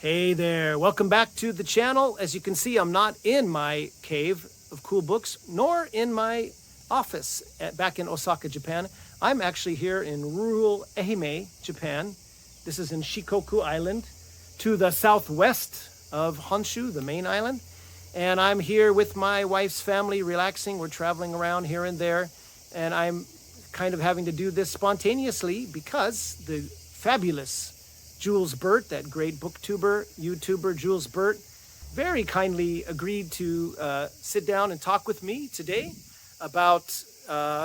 Hey there, welcome back to the channel. As you can see, I'm not in my cave of cool books, nor in my office back in Osaka, Japan. I'm actually here in rural Ehime, Japan. This is in Shikoku Island, to the southwest of Honshu, the main island. And I'm here with my wife's family, relaxing. We're traveling around here and there. And I'm kind of having to do this spontaneously because the fabulous Jules Burt, that great booktuber, YouTuber Jules Burt, very kindly agreed to sit down and talk with me today about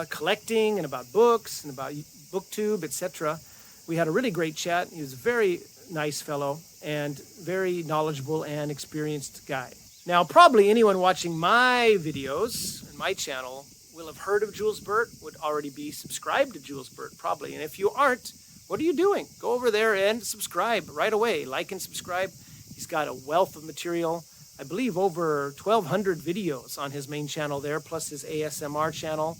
collecting and about books and about BookTube, etc. We had a really great chat. He was a very nice fellow and very knowledgeable and experienced guy. Now, probably anyone watching my videos and my channel will have heard of Jules Burt, would already be subscribed to Jules Burt, probably. And if you aren't, what are you doing? Go over there and subscribe right away. Like and subscribe. He's got a wealth of material. I believe over 1,200 videos on his main channel there, plus his ASMR channel.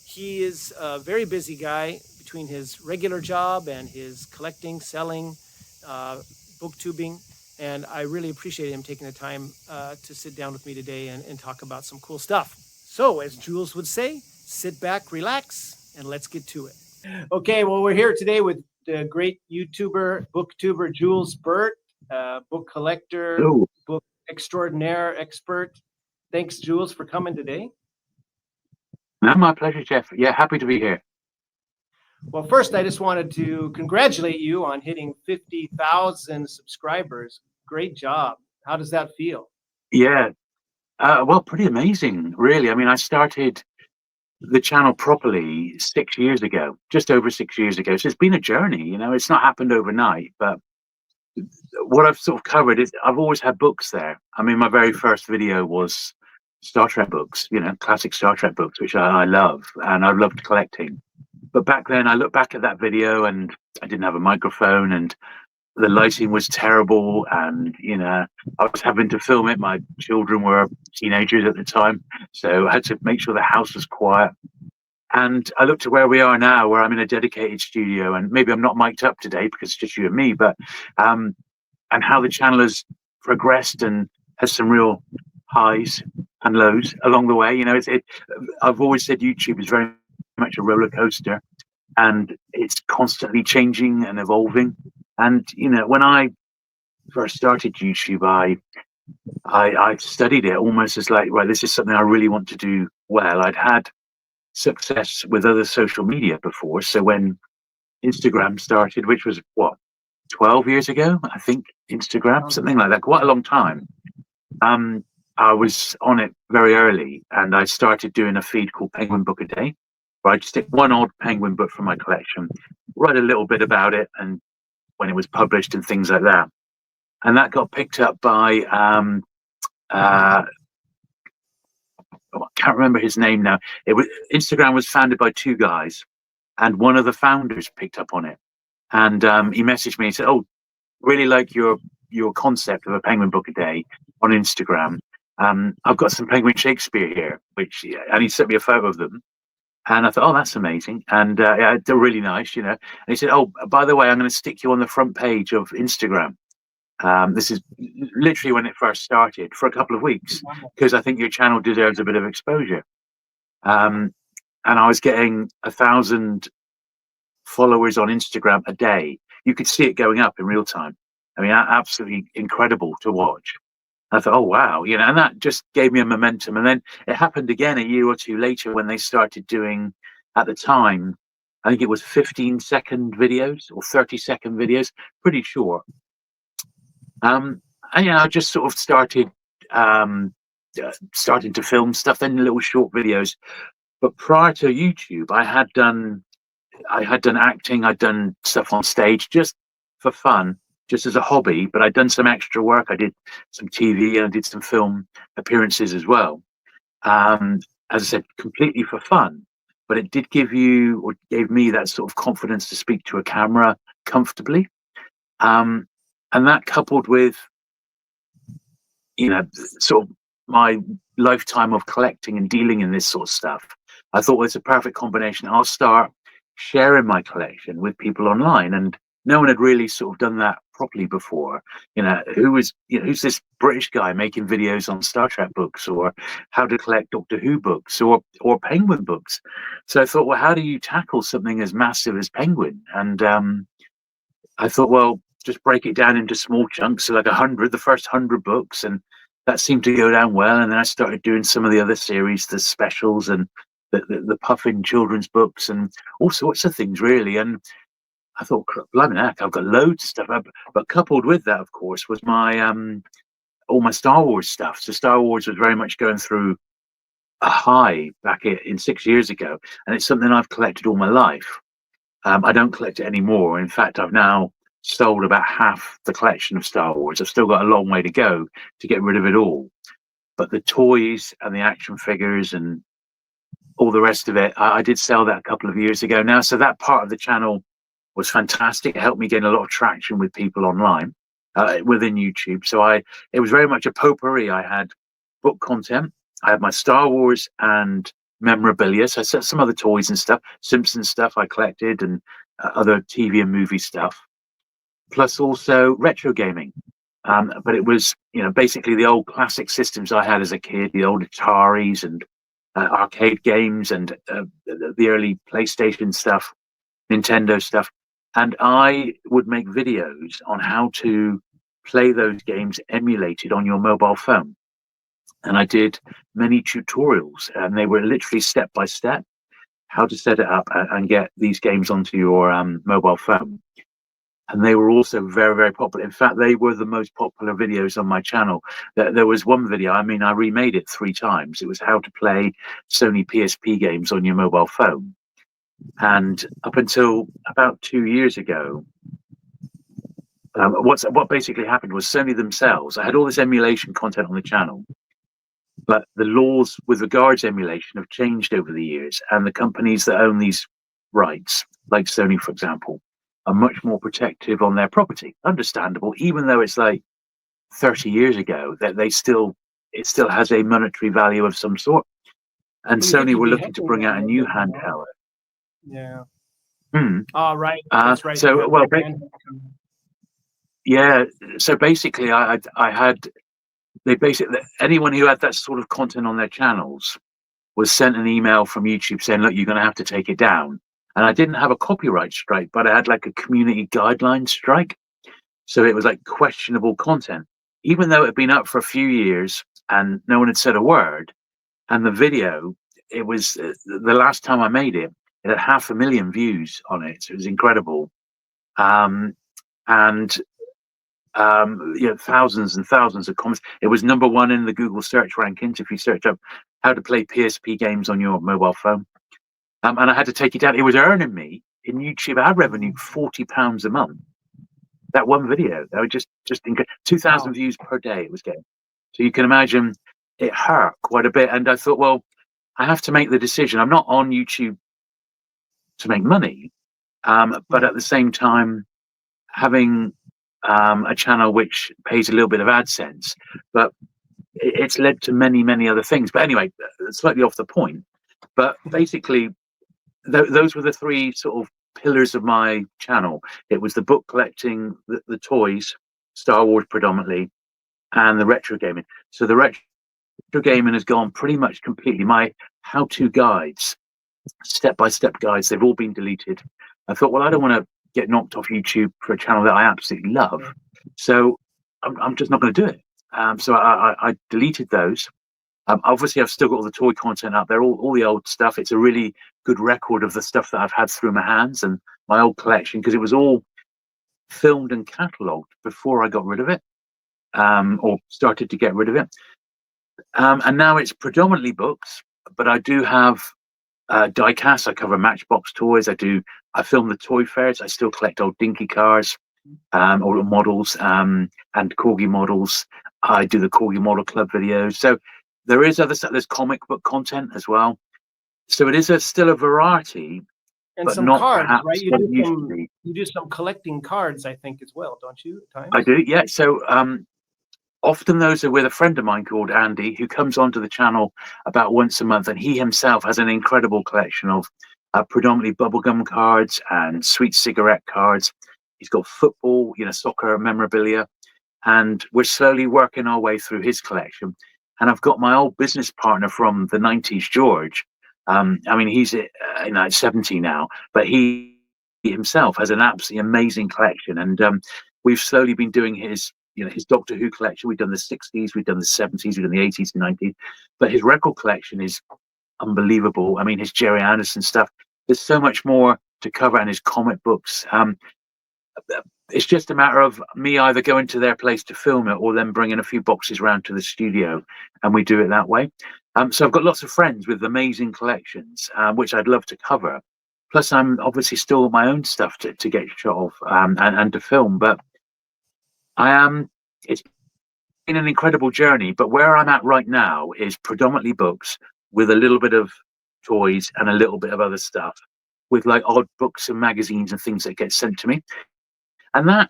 He is a very busy guy between his regular job and his collecting, selling, booktubing. And I really appreciate him taking the time to sit down with me today and talk about some cool stuff. So, as Jules would say, sit back, relax, and let's get to it. Okay, well, we're here today with the great YouTuber, booktuber Jules Burt, book collector, Ooh. book extraordinaire expert. Thanks, Jules, for coming today. No, my pleasure, Jeff. Yeah, happy to be here. Well, first, I just wanted to congratulate you on hitting 50,000 subscribers. Great job. How does that feel? Yeah, well, pretty amazing, really. I mean, I started the channel properly 6 years ago, just over 6 years ago. So it's been a journey, you know, it's not happened overnight, but what I've sort of covered is I've always had books there. I mean, my very first video was Star Trek books, you know, classic Star Trek books, which I love, and I loved collecting. But back then, I look back at that video and I didn't have a microphone and the lighting was terrible, and you know, I was having to film it. My children were teenagers at the time, so I had to make sure the house was quiet. And I looked at where we are now, where I'm in a dedicated studio, and maybe I'm not mic'd up today because it's just you and me, but and how the channel has progressed and has some real highs and lows along the way. You know, I've always said YouTube is very much a roller coaster, and it's constantly changing and evolving. And you know, when I first started YouTube, I studied it almost as like, right, this is something I really want to do well. I'd had success with other social media before, so when Instagram started, which was what, 12 years ago, I think, Instagram, something like that, quite a long time. I was on it very early, and I started doing a feed called Penguin Book a Day, where I'd stick one odd Penguin book from my collection, write a little bit about it, and when it was published and things like that. And that got picked up by, I can't remember his name now. Instagram was founded by two guys, and one of the founders picked up on it. And he messaged me and said, "Oh, really like your concept of a Penguin book a day on Instagram. I've got some Penguin Shakespeare here," and he sent me a photo of them. And I thought, oh, that's amazing. And yeah, they're really nice, you know. And he said, "Oh, by the way, I'm going to stick you on the front page of Instagram." This is literally when it first started, for a couple of weeks, because I think your channel deserves a bit of exposure. And I was getting 1,000 followers on Instagram a day. You could see it going up in real time. I mean, absolutely incredible to watch. I thought, oh, wow, you know, and that just gave me a momentum. And then it happened again a year or two later when they started doing, at the time, I think it was 15-second videos or 30-second videos, pretty short. And you know, I just sort of started to film stuff, then little short videos. But prior to YouTube, I had done acting, I'd done stuff on stage just for fun, just as a hobby, but I'd done some extra work. I did some TV and I did some film appearances as well. As I said, completely for fun, but it did gave me that sort of confidence to speak to a camera comfortably. And that, coupled with, you know, sort of my lifetime of collecting and dealing in this sort of stuff, I thought, well, it's a perfect combination. I'll start sharing my collection with people online, and no one had really sort of done that properly before. Who's this British guy making videos on Star Trek books, or how to collect Doctor Who books, or Penguin books? So I thought, well, how do you tackle something as massive as Penguin? And I thought, well, just break it down into small chunks, so like the first 100 books, and that seemed to go down well. And then I started doing some of the other series, the specials, and the Puffin children's books, and all sorts of things, really. And I thought, blimey heck, I've got loads of stuff. But coupled with that, of course, was my all my Star Wars stuff. So Star Wars was very much going through a high back in 6 years ago, and it's something I've collected all my life. I don't collect it anymore. In fact, I've now sold about half the collection of Star Wars. I've still got a long way to go to get rid of it all. But the toys and the action figures and all the rest of it, I did sell that a couple of years ago now. So that part of the channel was fantastic. It helped me gain a lot of traction with people online, within YouTube. So it was very much a potpourri. I had book content, I had my Star Wars and memorabilia. So I set some other toys and stuff, Simpsons stuff I collected, and other TV and movie stuff, plus also retro gaming. But it was, basically the old classic systems I had as a kid, the old Ataris and arcade games, and the early PlayStation stuff, Nintendo stuff. And I would make videos on how to play those games emulated on your mobile phone. And I did many tutorials, and they were literally step by step how to set it up and get these games onto your mobile phone. And they were also very, very popular. In fact, they were the most popular videos on my channel. There was one video, I remade it 3 times. It was how to play Sony PSP games on your mobile phone. And up until about 2 years ago, what basically happened was Sony themselves, I had all this emulation content on the channel, but the laws with regards to emulation have changed over the years, and the companies that own these rights, like Sony, for example, are much more protective on their property. Understandable, even though it's like 30 years ago, that it still has a monetary value of some sort. And Sony were looking to bring out a new handheld. Yeah. Oh, right. That's right. So, well, yeah. So basically, anyone who had that sort of content on their channels was sent an email from YouTube saying, look, you're going to have to take it down. And I didn't have a copyright strike, but I had like a community guideline strike. So it was like questionable content, even though it had been up for a few years and no one had said a word. And the video, it was the last time I made it, it had 500,000 views on it. So it was incredible. And thousands and thousands of comments. It was #1 in the Google search rankings if you search up how to play PSP games on your mobile phone. And I had to take it down. It was earning me in YouTube ad revenue £40 a month. That one video, that was just 2,000 views per day it was getting. So you can imagine it hurt quite a bit. And I thought, well, I have to make the decision. I'm not on YouTube to make money, but at the same time, having a channel which pays a little bit of AdSense, but it's led to many, many other things. But anyway, slightly off the point. But basically, those were the 3 sort of pillars of my channel. It was the book collecting, the toys, Star Wars predominantly, and the retro gaming. So the retro gaming has gone pretty much completely. My how-to guides, step-by-step guides, they've all been deleted. I thought, well, I don't want to get knocked off YouTube for a channel that I absolutely love, so I'm just not going to do it. So I deleted those. Obviously, I've still got all the toy content up there, all the old stuff. It's a really good record of the stuff that I've had through my hands and my old collection, because it was all filmed and catalogued before I got rid of it, or started to get rid of it. And now it's predominantly books, but I do have die casts. I cover Matchbox toys. I film the toy fairs. I still collect old dinky cars, or models, and Corgi models. I do the Corgi Model Club videos. So there is other stuff. There's comic book content as well. So it is still a variety, and but some not cards, perhaps right? what it used to be. You do some collecting cards, I think, as well, don't you? At times? I do, yeah. So often those are with a friend of mine called Andy, who comes onto the channel about once a month, and he himself has an incredible collection of predominantly bubblegum cards and sweet cigarette cards. He's got football, soccer memorabilia, and we're slowly working our way through his collection. And I've got my old business partner from the 90s, George. I mean, he's 70 now, but he himself has an absolutely amazing collection. And we've slowly been doing his Doctor Who collection. We've done the 60s, we've done the 70s, we've done the 80s and 90s. But his record collection is unbelievable. I mean, his Jerry Anderson stuff. There's so much more to cover, and his comic books. It's just a matter of me either going to their place to film it or then bringing a few boxes around to the studio, and we do it that way. So I've got lots of friends with amazing collections, which I'd love to cover. Plus, I'm obviously still my own stuff to get shot of and to film. But it's been an incredible journey. But where I'm at right now is predominantly books with a little bit of toys and a little bit of other stuff, with like odd books and magazines and things that get sent to me. And that,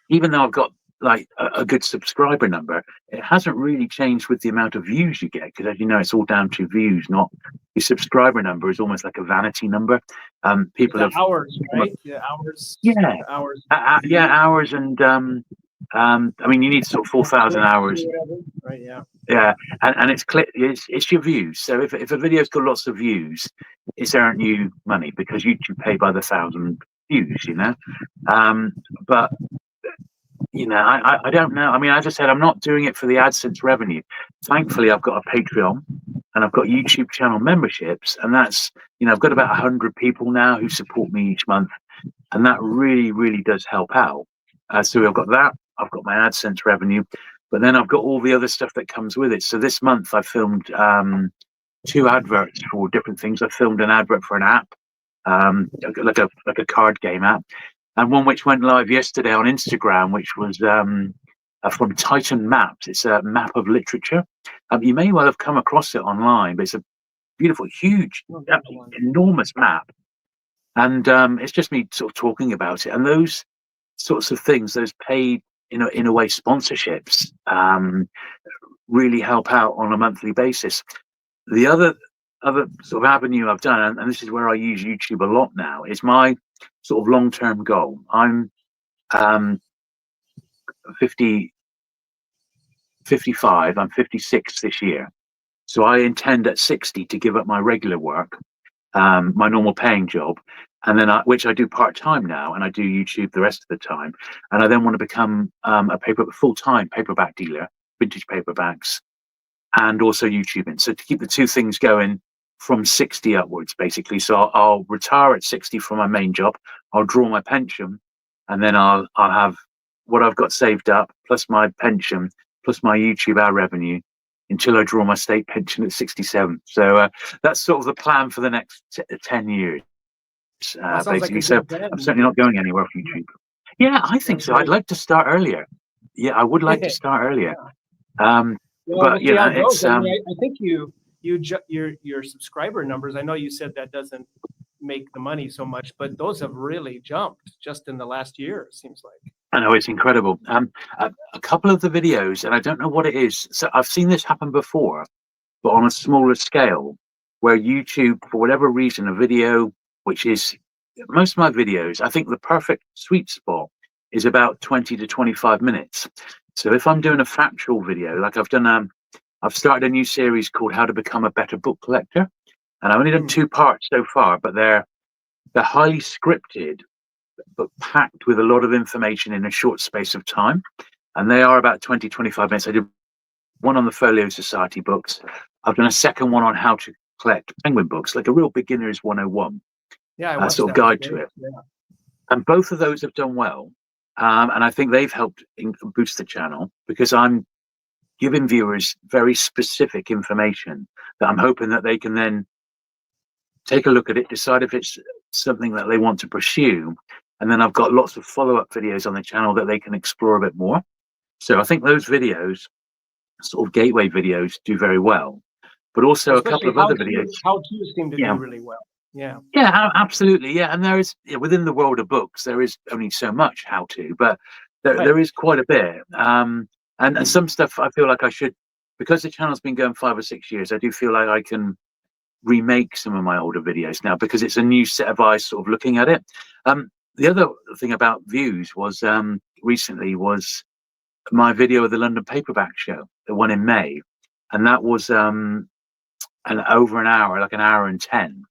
even though I've got like a good subscriber number, it hasn't really changed with the amount of views you get, because as you know, it's all down to views, not your subscriber number is almost like a vanity number. People have hours, right? Yeah, hours. Yeah, hours. Hours, and I mean, you need sort of 4,000 hours. Right. Yeah. Yeah, and it's your views. So if a video's got lots of views, it's earned you money because YouTube pay by the 1,000 views. But I don't know. I mean, as I said, I'm not doing it for the AdSense revenue. Thankfully, I've got a Patreon and I've got YouTube channel memberships, and that's I've got about 100 people now who support me each month, and that really, really does help out. So I've got that. I've got my AdSense revenue, but then I've got all the other stuff that comes with it. So this month I filmed 2 adverts for different things. I filmed an advert for an app, like a card game app, and one which went live yesterday on Instagram, which was from Titan Maps. It's a map of literature. You may well have come across it online, but it's a beautiful, huge, enormous map. And it's just me sort of talking about it. And those sorts of things, those paid, in a way, sponsorships, really help out on a monthly basis. The other sort of avenue I've done, and this is where I use YouTube a lot now, is my sort of long-term goal. I'm 55, I'm 56 this year. So I intend at 60 to give up my regular work, my normal paying job, and then which I do part-time now, and I do YouTube the rest of the time. And I then want to become a full-time paperback dealer, vintage paperbacks, and also YouTubing. So to keep the two things going from 60 upwards, basically. So I'll retire at 60 from my main job. I'll draw my pension, and then I'll have what I've got saved up, plus my pension, plus my YouTube ad revenue, until I draw my state pension at 67. So that's sort of the plan for the next 10 years, basically. So I'm certainly not going anywhere with YouTube. Yeah, I think so. I'd like to start earlier. Yeah, I would like to start earlier. Well, but it's. I think your subscriber numbers. I know you said that doesn't make the money so much, but those have really jumped just in the last year. It seems like. I know, it's incredible. A couple of the videos, and I don't know what it is. So I've seen this happen before, but on a smaller scale, where YouTube, for whatever reason, a video, which is most of my videos, I think the perfect sweet spot is about 20 to 25 minutes. So if I'm doing a factual video, like I've done, I've started a new series called How to Become a Better Book Collector, and I've only done 2 parts so far, but they're highly scripted, but packed with a lot of information in a short space of time. And they are about 20, 25 minutes. I did one on the Folio Society books. I've done a second one on how to collect Penguin books, like a real beginner's 101 sort of guide to it. Yeah. And both of those have done well. And I think they've helped boost the channel, because I'm giving viewers very specific information that I'm hoping that they can then take a look at it, decide if it's something that they want to pursue. And then I've got lots of follow-up videos on the channel that they can explore a bit more. So I think those videos, sort of gateway videos, do very well. But also a couple of other videos. How-to seem to do really well. Yeah. Yeah, absolutely. Yeah, and there is, within the world of books, there is only so much how-to, but there is quite a bit. And some stuff I feel like I should, because the channel's been going 5 or 6 years, I do feel like I can remake some of my older videos now, because it's a new set of eyes sort of looking at it. the other thing about views was recently was my video of the London Paperback Show, the one in May, and that was over an hour, like an hour and 10,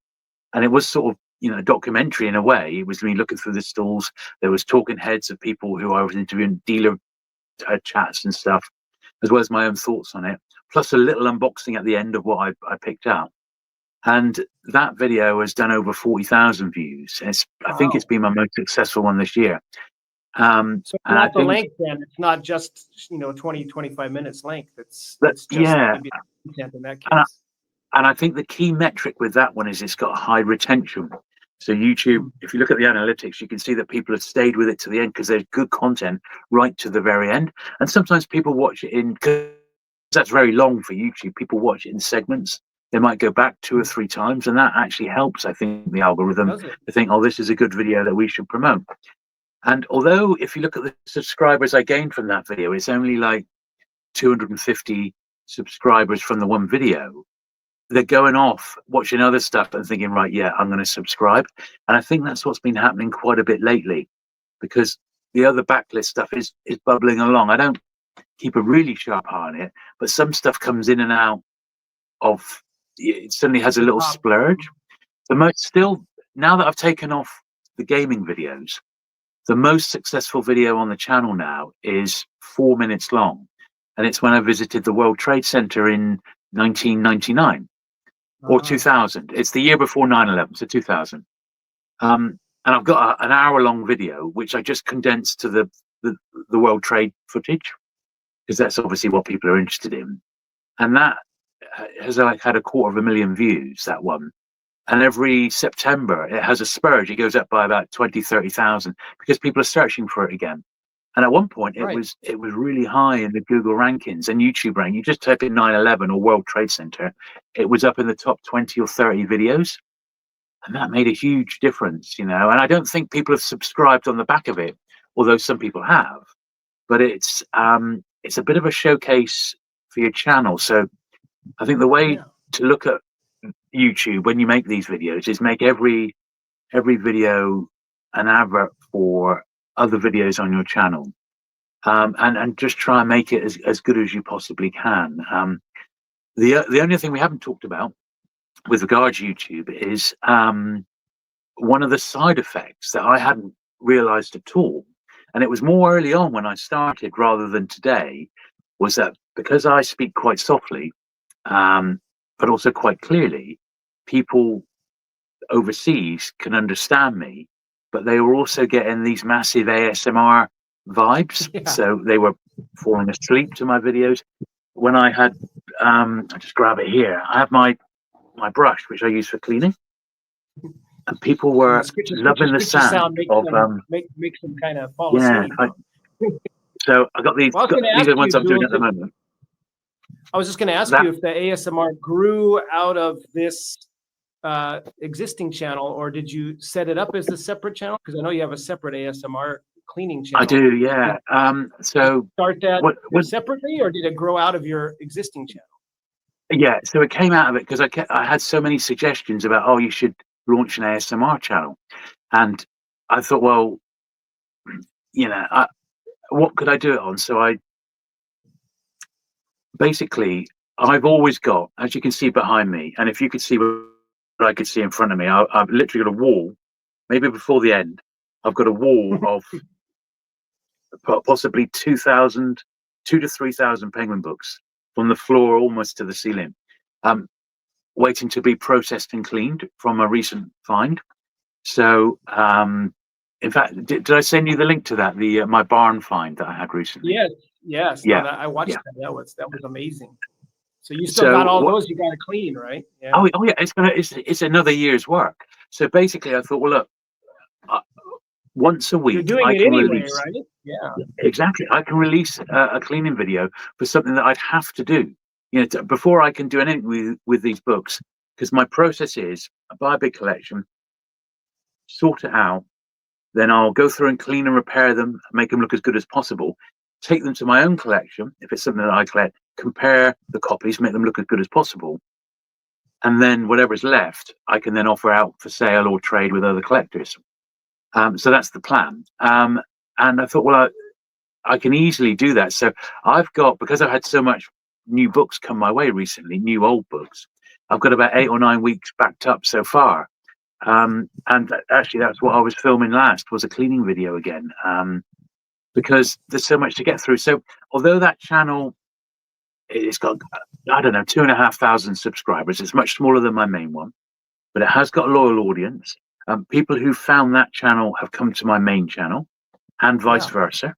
and it was sort of, you know, a documentary in a way. It was me looking through the stalls. There was talking heads of people who I was interviewing, dealer chats and stuff, as well as my own thoughts on it, plus a little unboxing at the end of what I picked up. And that video has done over 40,000 views. I think it's Wow. been my most successful one this year. So And I not the think length then. It's not just, 20, 25 minutes length. that, It's just yeah, maybe the content in that and I, case. and I think the key metric with that one is it's got high retention. So YouTube, Hmm. if you look at the analytics, you can see that people have stayed with it to the end because there's good content right to the very end. And sometimes people watch it because that's very long for YouTube. People watch it in segments. They might go back 2 or 3 times, and that actually helps, I think, the algorithm Does it? to think, oh, this is a good video that we should promote. And although if you look at the subscribers I gained from that video, it's only like 250 subscribers from the one video, they're going off watching other stuff and thinking, right, yeah, I'm going to subscribe. And I think that's what's been happening quite a bit lately, because the other backlist stuff is bubbling along. I don't keep a really sharp eye on it, but some stuff comes in and out of, it suddenly has a The little top. splurge. The most still, now that I've taken off the gaming videos, the most successful video on the channel now is 4 minutes long. And it's when I visited the World Trade Center in 1999 or Ah, 2000. It's the year before 9/11, so 2000. And I've got an hour-long video which I just condensed to the World Trade footage, because that's obviously what people are interested in. And that has like had 250,000 views, that one. And every September it has a spurge. It goes up by about 20, 30,000 because people are searching for it again. And at one point right. it was really high in the Google rankings and YouTube ranking. You just type in 9/11 or World Trade Center, it was up in the top 20 or 30 videos. And that made a huge difference, you know. And I don't think people have subscribed on the back of it, although some people have. But it's a bit of a showcase for your channel. So I think the way Yeah. to look at YouTube when you make these videos is make every video an advert for other videos on your channel, and just try and make it as good as you possibly can. The only thing we haven't talked about with regards to YouTube is one of the side effects that I hadn't realized at all, and it was more early on when I started rather than today, was that because I speak quite softly, but also quite clearly, people overseas can understand me, but they were also getting these massive ASMR vibes. Yeah. So they were falling asleep to my videos. When I had, I just grab it here. I have my brush, which I use for cleaning, and people And the were scritchy, scritchy, loving the scritchy sound sound of, makes them kind of fall yeah. asleep. Huh? So I got these. Well, I was going to These ask are the you, ones I'm doing Jules, at the moment. I was just going to ask That you if the ASMR grew out of this existing channel, or did you set it up as a separate channel? Because I know you have a separate ASMR cleaning I channel. do, yeah. Did you So start that what separately, or did it grow out of your existing channel? Yeah, so it came out of it because I had so many suggestions about, oh, you should launch an ASMR channel, and I thought, well, you know, what could I do it on? So I basically, I've always got, as you can see behind me, and if you could see what I could see in front of me, I've literally got a wall. Maybe before the end, I've got a wall of possibly 2,000, 2 to 3,000 Penguin books from the floor almost to the ceiling. Waiting to be processed and cleaned from a recent find. So, in fact, did I send you the link to that? The my barn find that I had recently. Yes, yes. No, Yeah, that I watched yeah. that. That was amazing. So you still got So all what? those you got to clean, right? Yeah. Oh, yeah. It's another year's work. So basically, I thought, well, look, uh, once a You're week doing I it can anyway, release. right? Yeah. Exactly, I can release a cleaning video for something that I'd have to do. You know, before I can do anything with these books, because my process is I buy a big collection, sort it out. Then I'll go through and clean and repair them, make them look as good as possible, take them to my own collection, if it's something that I collect, compare the copies, make them look as good as possible. And then whatever's left, I can then offer out for sale or trade with other collectors. So that's the plan. And I thought, well, I can easily do that. So I've got, because I've had so much new books come my way recently, new old books, I've got about 8 or 9 weeks backed up so far. And actually, that's what I was filming last, was a cleaning video again, because there's so much to get through. So although that channel, it's got, I don't know, 2,500 subscribers, it's much smaller than my main one, but it has got a loyal audience. People who found that channel have come to my main channel, and vice versa.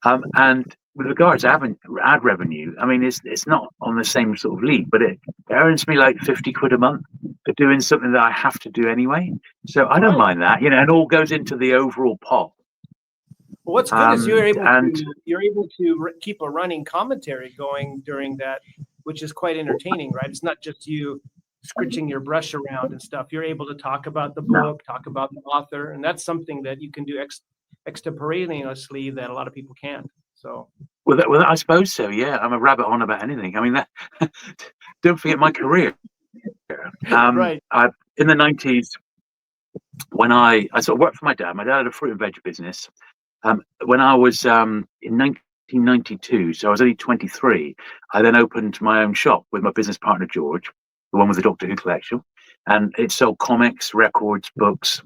And with regards to ad revenue, I mean, it's not on the same sort of league, but it earns me like 50 quid a month for doing something that I have to do anyway. So I don't mind that, and it all goes into the overall pot. Well, what's good is you're able to keep a running commentary going during that, which is quite entertaining, right? It's not just you scritching your brush around and stuff. You're able to talk about the book, talk about the author, and that's something that you can do extemporaneously that a lot of people can't. So, well, I suppose so. Yeah, I'm a rabbit on about anything. I mean, that don't forget my career. Right. In the 90s, when I sort of worked for my dad. My dad had a fruit and veg business. When I was in 1992, so I was only 23, I then opened my own shop with my business partner George, the one with the Doctor Who collection, and it sold comics, records, books,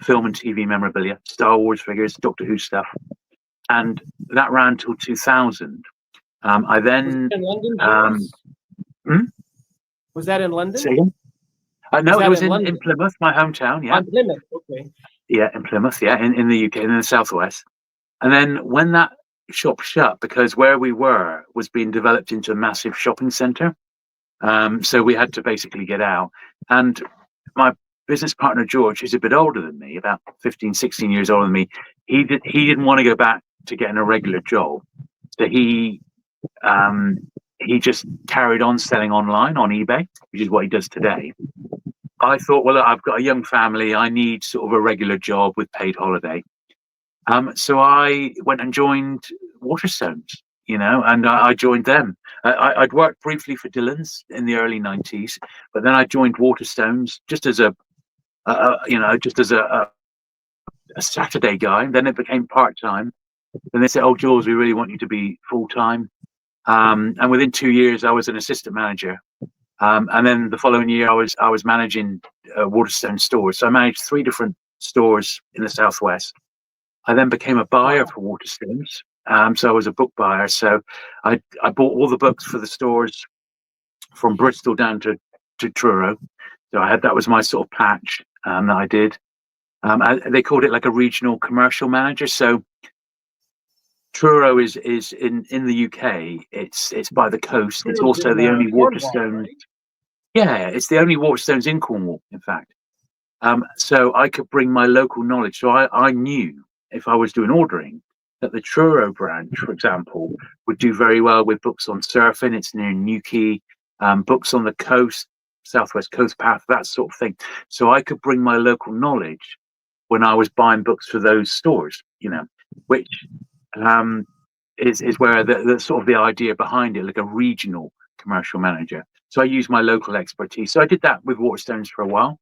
film and TV memorabilia, Star Wars figures, Doctor Who stuff, and that ran till 2000. I then was that in London? Say again? No, it was in Plymouth, my hometown. Yeah, Plymouth. Okay. Yeah, in Plymouth. Yeah, in the UK, in the southwest. And then when that shop shut, because where we were was being developed into a massive shopping centre, so we had to basically get out. And my business partner George, who's a bit older than me, about 15, 16 years older than me, he didn't want to go back to getting a regular job. So he just carried on selling online on eBay, which is what he does today. I thought, well, I've got a young family. I need sort of a regular job with paid holiday. So I went and joined Waterstones, and I joined them. I'd worked briefly for Dillon's in the early 90s, but then I joined Waterstones just as a Saturday guy. Then it became part-time. Then they said, "Oh, Jules, we really want you to be full-time." And within 2 years, I was an assistant manager. And then the following year, I was managing Waterstone stores. So I managed 3 different stores in the southwest. I then became a buyer for Waterstones. So I was a book buyer. So I bought all the books for the stores from Bristol down to Truro. So that was my sort of patch that I did. They called it like a regional commercial manager. So Truro is in the UK. It's by the coast. It's also the only Waterstone. Right? Yeah, it's the only Waterstones in Cornwall, in fact. So I could bring my local knowledge. So I knew if I was doing ordering that the Truro branch, for example, would do very well with books on surfing. It's near Newquay, books on the coast, Southwest Coast Path, that sort of thing. So I could bring my local knowledge when I was buying books for those stores, which is where the sort of the idea behind it, like a regional commercial manager. So I used my local expertise. So I did that with Waterstones for a while.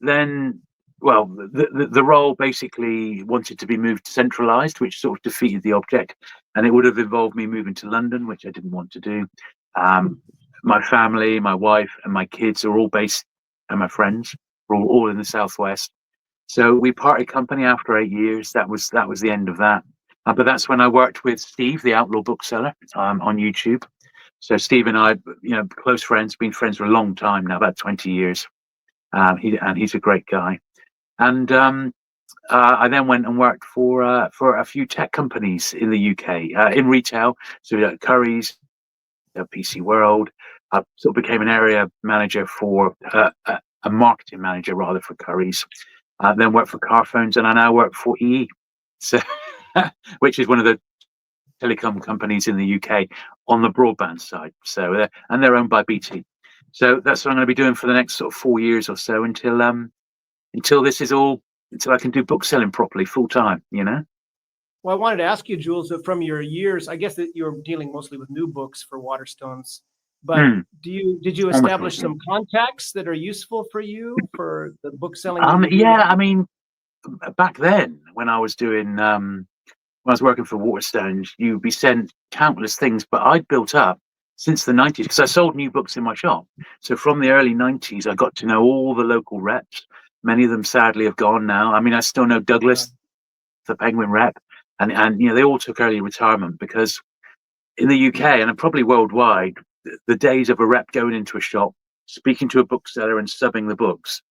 Then, well, the role basically wanted to be moved centralised, which sort of defeated the object. And it would have involved me moving to London, which I didn't want to do. My family, my wife and my kids are all based, and my friends are all in the southwest. So we parted company after 8 years. That was the end of that. But that's when I worked with Steve, the outlaw bookseller, on YouTube. So Steve and I, close friends, been friends for a long time now, about 20 years. He's a great guy. And I then went and worked for a few tech companies in the UK in retail. So Curry's, PC World. I sort of became an area manager for a marketing manager rather for Curry's. Then worked for Carphones, and I now work for EE, so which is one of the telecom companies in the UK on the broadband side. So and they're owned by BT. So that's what I'm going to be doing for the next sort of 4 years or so until this is all, until I can do book selling properly full time. Well, I wanted to ask you, Jules, that from your years, I guess that you're dealing mostly with new books for Waterstones. But did you establish some contacts that are useful for you for the book selling? Yeah, I mean, back then, when I was doing when I was working for Waterstones, you'd be sent countless things, but I'd built up since the 90s because I sold new books in my shop. So from the early 90s, I got to know all the local reps. Many of them sadly have gone now. I mean, I still know Douglas, the Penguin rep, and they all took early retirement because in the UK and probably worldwide, the days of a rep going into a shop, speaking to a bookseller and subbing the books,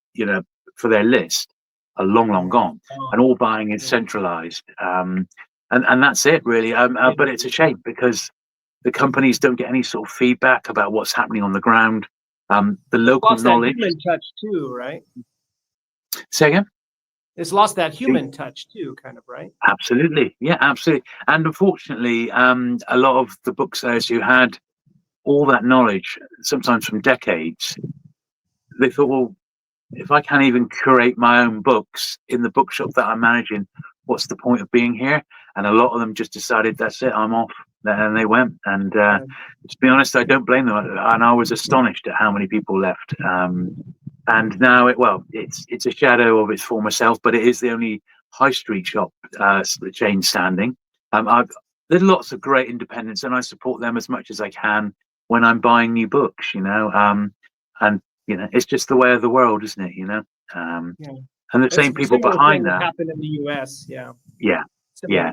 for their list are long, long gone, and all buying is centralized. And that's it really. But it's a shame because the companies don't get any sort of feedback about what's happening on the ground. The local lost knowledge. That human touch too, right? Say again? It's lost that human touch too, kind of, right? Absolutely. Yeah, absolutely. And unfortunately, a lot of the booksellers who had all that knowledge, sometimes from decades, they thought, well, if I can't even curate my own books in the bookshop that I'm managing, what's the point of being here? And a lot of them just decided, that's it, I'm off. And they went. And to be honest, I don't blame them. And I was astonished at how many people left. And now, it's a shadow of its former self, but it is the only high street shop chain standing. There's lots of great independents, and I support them as much as I can when I'm buying new books, and it's just the way of the world, isn't it? And the same people behind that happen in the US. Yeah.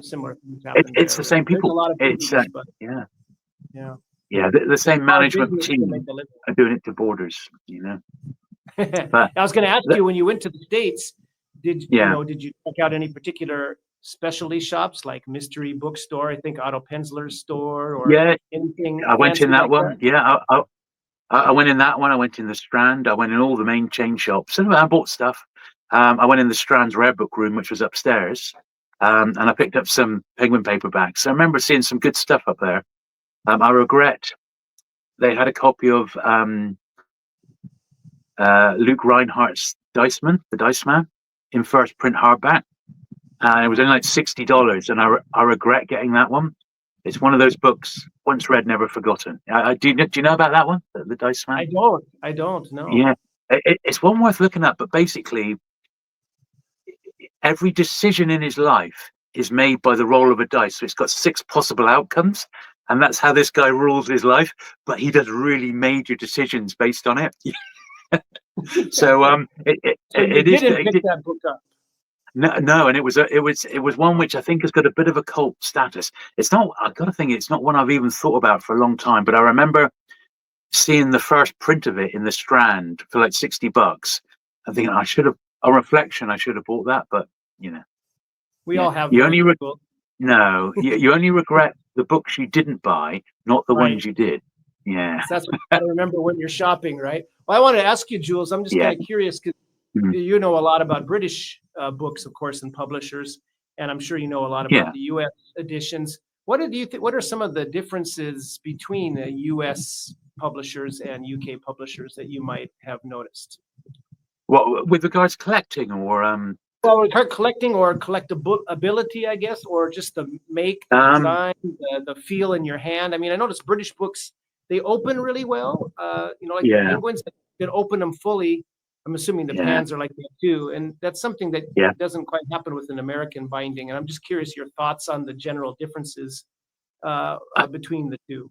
Similar things happen it's there. the same people. There's a lot of It's but the same management team are doing it to borders, But I was going to ask you, when you went to the States, did you check out any particular specialty shops like Mystery Bookstore, I think Otto Penzler's store, or anything? I went in that one. That? Yeah, I went in that one. I went in the Strand. I went in all the main chain shops, and I bought stuff. I went in the Strand's rare book room, which was upstairs, and I picked up some Penguin paperbacks. I remember seeing some good stuff up there. I regret they had a copy of Luke Reinhardt's The Dice Man, in first print hardback. And it was only like $60, and I regret getting that one. It's one of those books, once read, never forgotten. Do you know about that one, The Dice Man? I don't know. Yeah, it's one worth looking at, but basically, every decision in his life is made by the roll of a dice. So it's got 6 possible outcomes, and that's how this guy rules his life. But he does really major decisions based on it. So it didn't pick that book up. No, and it was one which I think has got a bit of a cult status. It's not. I got to think it's not one I've even thought about for a long time. But I remember seeing the first print of it in the Strand for like $60. I think I should have. On reflection, I should have bought that. But we all have. You only you only regret the books you didn't buy, not the ones you did. Yeah, that's what you got to remember when you're shopping, right? Well, I wanted to ask you, Jules. I'm just kind of curious because you know a lot about British books, of course, and publishers, and I'm sure you know a lot about the U.S. editions. What do you think? What are some of the differences between U.S. publishers and U.K. publishers that you might have noticed? Well, with regards to collecting, or well, with her collecting or collectability, I guess, or just the make, the design, the feel in your hand. I mean, I noticed British books, they open really well. Like the Penguins, you can open them fully. I'm assuming the pans are like that too, and that's something that doesn't quite happen with an American binding. And I'm just curious your thoughts on the general differences between the two.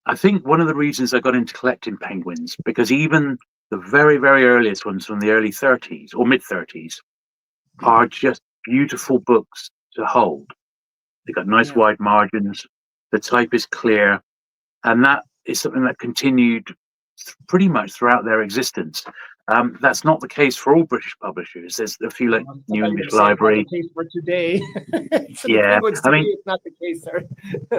I think one of the reasons I got into collecting Penguins, because even the very, very earliest ones from the early 30s or mid 30s are just beautiful books to hold. They've got nice wide margins. The type is clear, and that is something that continued pretty much throughout their existence. That's not the case for all British publishers. There's a few like New English Library. Not the case for today. I mean, it's not the case, sir.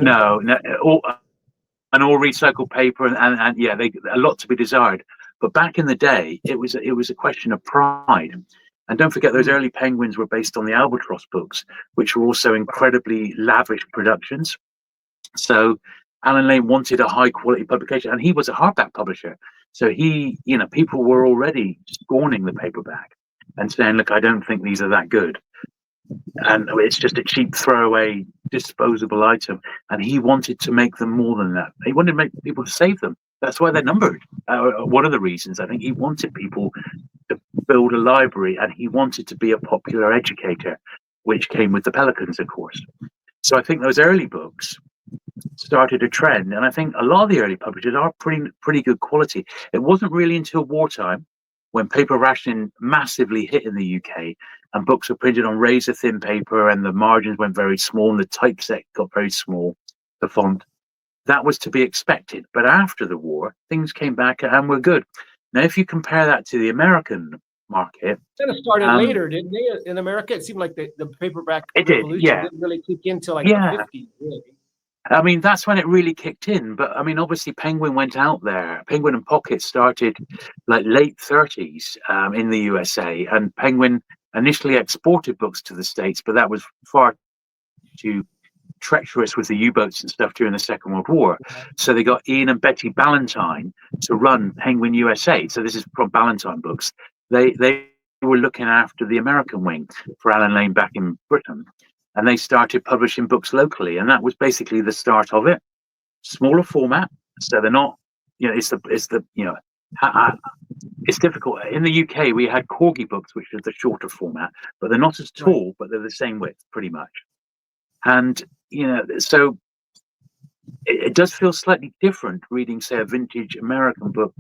no, all recycled paper, and they a lot to be desired. But back in the day, it was a question of pride. And don't forget, those early Penguins were based on the Albatross books, which were also incredibly lavish productions. So Alan Lane wanted a high quality publication, and he was a hardback publisher. So people were already scorning the paperback and saying, look, I don't think these are that good. And it's just a cheap throwaway disposable item. And he wanted to make them more than that. He wanted to make people to save them. That's why they're numbered. One of the reasons, I think he wanted people to build a library, and he wanted to be a popular educator, which came with the Pelicans, of course. So I think those early books started a trend, and I think a lot of the early publishers are pretty good quality. It wasn't really until wartime, when paper rationing massively hit in the UK, and books were printed on razor thin paper, and the margins went very small, and the typeset got very small, the font. That was to be expected. But after the war, things came back and were good. Now, if you compare that to the American market, kind of started later, didn't they? In America, it seemed like the paperback it did, revolution didn't really kick in until like the 50s, really. I mean, that's when it really kicked in. But I mean, obviously, Penguin went out there. Penguin and Pocket started like late 30s in the USA, and Penguin initially exported books to the States, but that was far too treacherous with the U-boats and stuff during the Second World War. So they got Ian and Betty Ballantyne to run Penguin USA. So this is from Ballantyne Books. They were looking after the American wing for Alan Lane back in Britain. And they started publishing books locally, and that was basically the start of it. Smaller format, so they're not, it's difficult. In the UK, we had Corgi books, which are the shorter format, but they're not as tall, but they're the same width, pretty much. And so it does feel slightly different reading, say, a vintage American book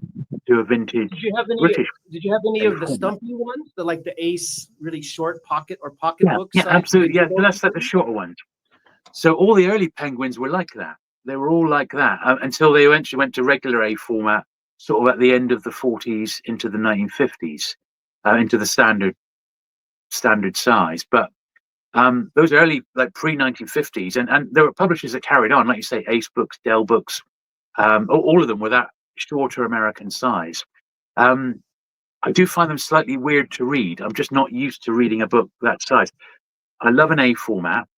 to a vintage British. Did you have any of the stumpy ones, the Ace really short pocket books? Yeah, absolutely. Yeah, that's like the shorter ones. So all the early Penguins were like that. They were all like that until they eventually went to regular A format, sort of at the end of the 40s into the 1950s, into the standard size. But those early, like pre-1950s, and there were publishers that carried on, like you say, Ace Books, Dell Books, all of them were that shorter American size. I do find them slightly weird to read. I'm just not used to reading a book that size. I love an A format.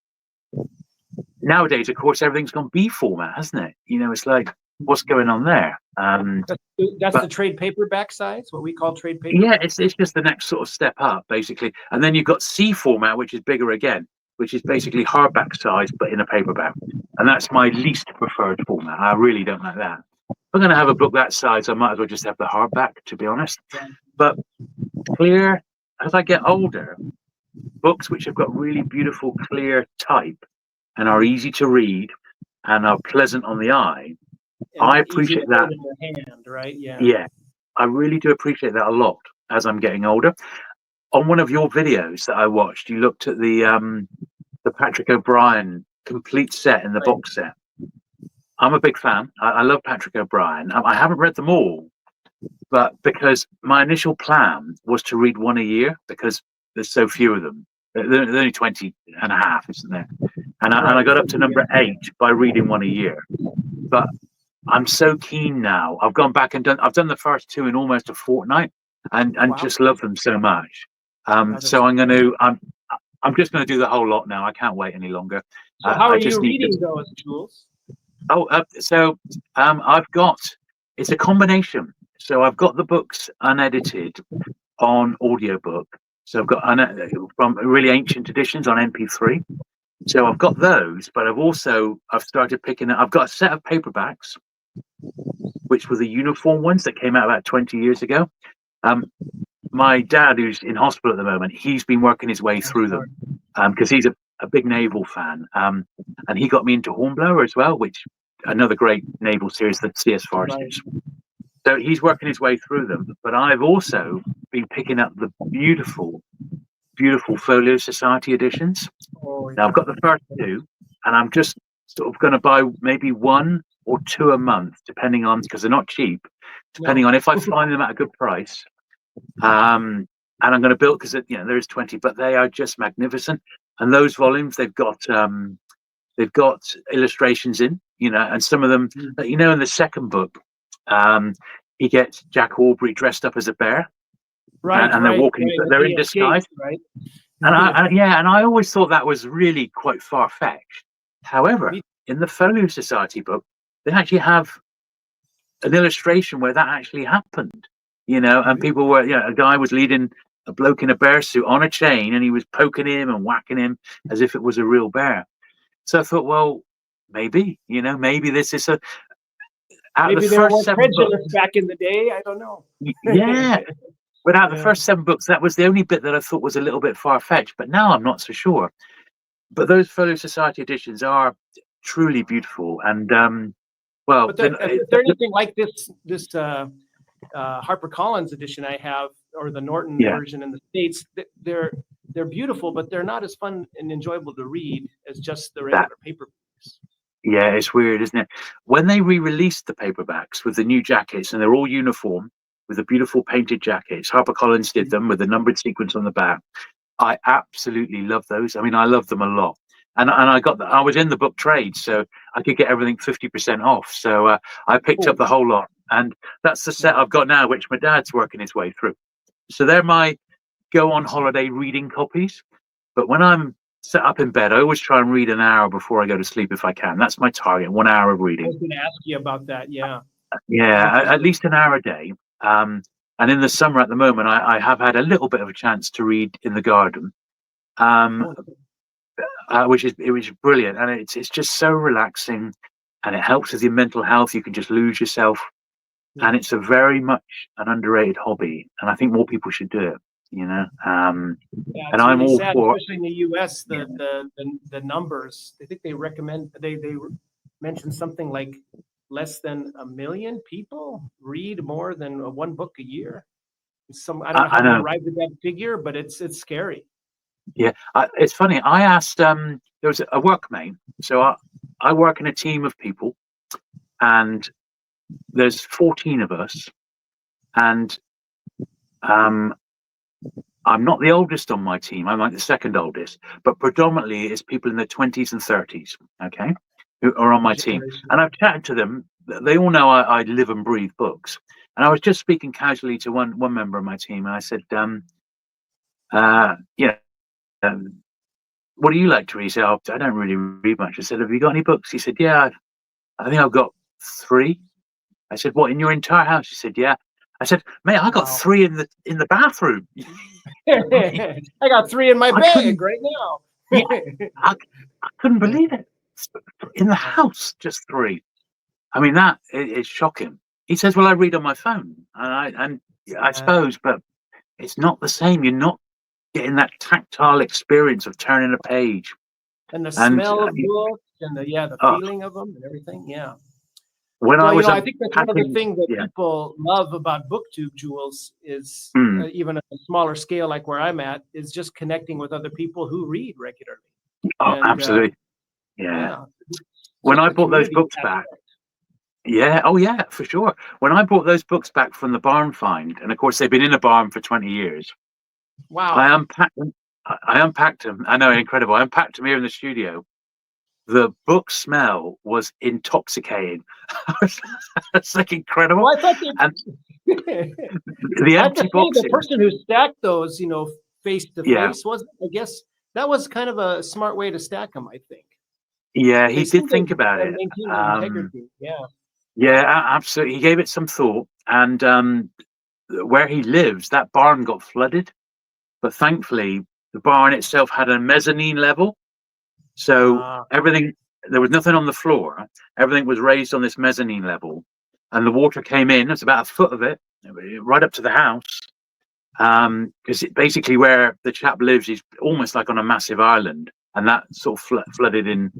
Nowadays, of course, everything's gone B format, hasn't it? It's like, what's going on there? That's the trade paperback size, what we call trade paperback? Yeah, it's just the next sort of step up, basically. And then you've got C format, which is bigger again, which is basically hardback size, but in a paperback. And that's my least preferred format. I really don't like that. If I'm going to have a book that size, I might as well just have the hardback, to be honest. But clear, as I get older, books which have got really beautiful, clear type and are easy to read and are pleasant on the eye, I appreciate that. In your hand, right? Yeah, I really do appreciate that a lot as I'm getting older. On one of your videos that I watched, you looked at the Patrick O'Brian complete set in the box set. I'm a big fan. I love Patrick O'Brian. I haven't read them all, but because my initial plan was to read one a year because there's so few of them. There's only 20 and a half, isn't there? And I got up to number 8 by reading one a year. But I'm so keen now. I've gone back and I've done the first 2 in almost a fortnight, and just love them so much. So I'm just going to do the whole lot now. I can't wait any longer. So how are you reading those, Jules? I've got, it's a combination. So I've got the books unedited on audiobook. So I've got from really ancient editions on MP3. So I've got those, but I've started picking up. I've got a set of paperbacks, which were the uniform ones that came out about 20 years ago. My dad, who's in hospital at the moment, he's been working his way through them because he's a big naval fan. And he got me into Hornblower as well, which another great naval series that C.S. Forrester's. So he's working his way through them. But I've also been picking up the beautiful Folio Society editions. Now I've got the first 2, and I'm just sort of going to buy maybe 1 or 2 a month, depending on, because they're not cheap, depending on if I find them at a good price. And I'm going to build, because there is 20, but they are just magnificent. And those volumes, they've got illustrations in, and some of them, in the second book, he gets Jack Aubrey dressed up as a bear, and they're walking, they're in disguise, right? And I always thought that was really quite far-fetched. However, in the Folio Society book, they actually have an illustration where that actually happened, and people were, a guy was leading a bloke in a bear suit on a chain, and he was poking him and whacking him as if it was a real bear. So I thought, well, maybe this is maybe they were more credulous back in the day. I don't know. Yeah. Without the Yeah. first 7 books, that was the only bit that I thought was a little bit far-fetched, but now I'm not so sure. But those Folio Society editions are truly beautiful, and well, But if they're anything like this HarperCollins edition I have, or the Norton yeah, version in the States, they're beautiful, but they're not as fun and enjoyable to read as just the that regular paperbacks. yeah, it's weird, isn't it? When they re-released the paperbacks with the new jackets, and they're all uniform with the beautiful painted jackets, HarperCollins did them with the numbered sequence on the back. I absolutely love those. I mean, I love them a lot. And I was in the book trade, so I could get everything 50% off. So I picked Oh, up the whole lot, and that's the set yeah. I've got now, which my dad's working his way through. So they're my go on holiday reading copies. But when I'm set up in bed, I always try and read an hour before I go to sleep if I can. That's my target, 1 hour of I reading. was going to ask you about that. Yeah, Yeah, at interesting. least an hour a day. And in the summer at the moment, I have had a little bit of a chance to read in the garden, um, Oh, which is brilliant, and it's just so relaxing, and it helps with your mental health. You can just lose yourself, yeah. and it's a very much an underrated hobby, and I think more people should do it. You know, Yeah, and it's I'm really all sad, for. especially in the U.S. Yeah, The numbers. I think they recommend they mentioned something like less than 1 million people read more than one book a year. I don't know I how they know. arrived at that figure, but it's scary. Yeah, it's funny. I asked. There was a workmate, so I work in a team of people, and there's 14 of us, and um, I'm not the oldest on my team. I'm like the second oldest, but predominantly it's people in their 20s and 30s, okay, who are on The my team. generation. And I've chatted to them. They all know I live and breathe books. And I was just speaking casually to one member of my team, and I said, you know, um, what do you like to read? He said, oh, I don't really read much. I said, have you got any books? He said, yeah, I think I've got 3. I said, what, in your entire house? He said, yeah. I said, mate, I got Wow. 3 in the bathroom. I mean, I got 3 in my I bag couldn't. right now. Yeah, I couldn't Yeah, believe it. In the yeah, house, just 3. I mean, that is shocking. He says, "Well, I read on my phone," and I yeah. suppose, but it's not the same. You're not getting that tactile experience of turning a page. And the And smell of books and the uh, feeling of them and everything. Yeah. when I Well, was I think that's one of the unpacking, things that yeah, people love about BookTube, Jules, is mm, even at a smaller scale, like where I'm at, is just connecting with other people who read regularly. oh, And absolutely, yeah. yeah, When just I the bought those community books back, aspect. yeah, oh yeah, for sure. When I bought those books back from the barn find, and of course they've been in a barn for 20 years, I Wow. unpacked them. I unpacked them. I know, incredible. I unpacked them here in the studio. The book smell was intoxicating. It's like incredible. Well, I thought And they, the I have to empty say, the boxes. person who stacked those, face to Yeah. face was, I guess, that was kind of a smart way to stack them, I think. Yeah, They he did seem to think about it. maintain their Um, integrity. Yeah. yeah, absolutely. He gave it some thought. And where he lives, that barn got flooded. But thankfully, the barn itself had a mezzanine level. So Uh, everything, there was nothing on the floor. Everything was raised on this mezzanine level. And the water came in, it's about a foot of it, right up to the house. Because basically where the chap lives is almost like on a massive island. And that sort of flooded in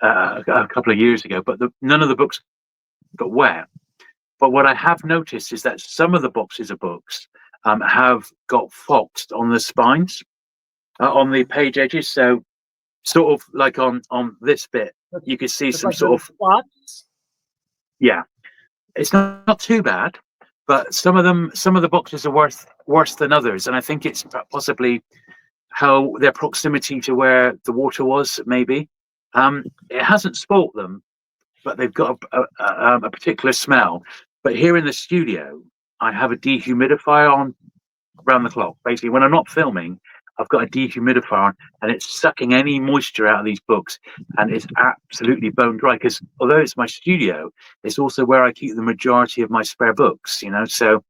a couple of years ago. But none of the books got wet. But what I have noticed is that some of the boxes of books have got foxed on the spines, on the page edges. So sort of like on this bit, you could see just some like sort little of, spots. yeah, it's not too bad, but some of the boxes are worse than others, and I think it's possibly how their proximity to where the water was, maybe. It hasn't spoilt them, but they've got a particular smell. But here in the studio, I have a dehumidifier on around the clock. Basically, when I'm not filming, I've got a dehumidifier on, and it's sucking any moisture out of these books, and it's absolutely bone dry. Because although it's my studio, it's also where I keep the majority of my spare books. So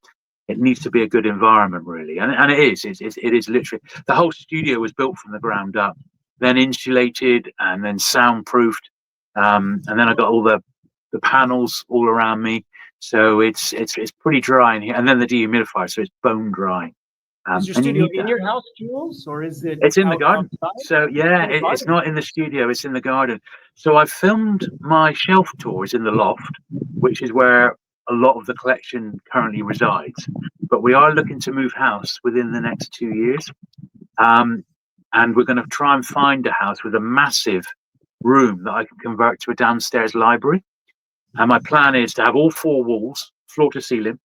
it needs to be a good environment, really, and it is. It is literally the whole studio was built from the ground up, then insulated, and then soundproofed, and then I got all the panels all around me. So it's pretty dry in here, and then the dehumidifier, so it's bone dry. Is your And you studio need in that. your house, Jules, or is it It's in the garden. outside? So yeah, In the it's garden. not in the studio, it's in the garden. So I've filmed my shelf tours in the loft, which is where a lot of the collection currently resides. But we are looking to move house within the next 2 years. And we're going to try and find a house with a massive room that I can convert to a downstairs library. And my plan is to have all four walls, floor to ceiling,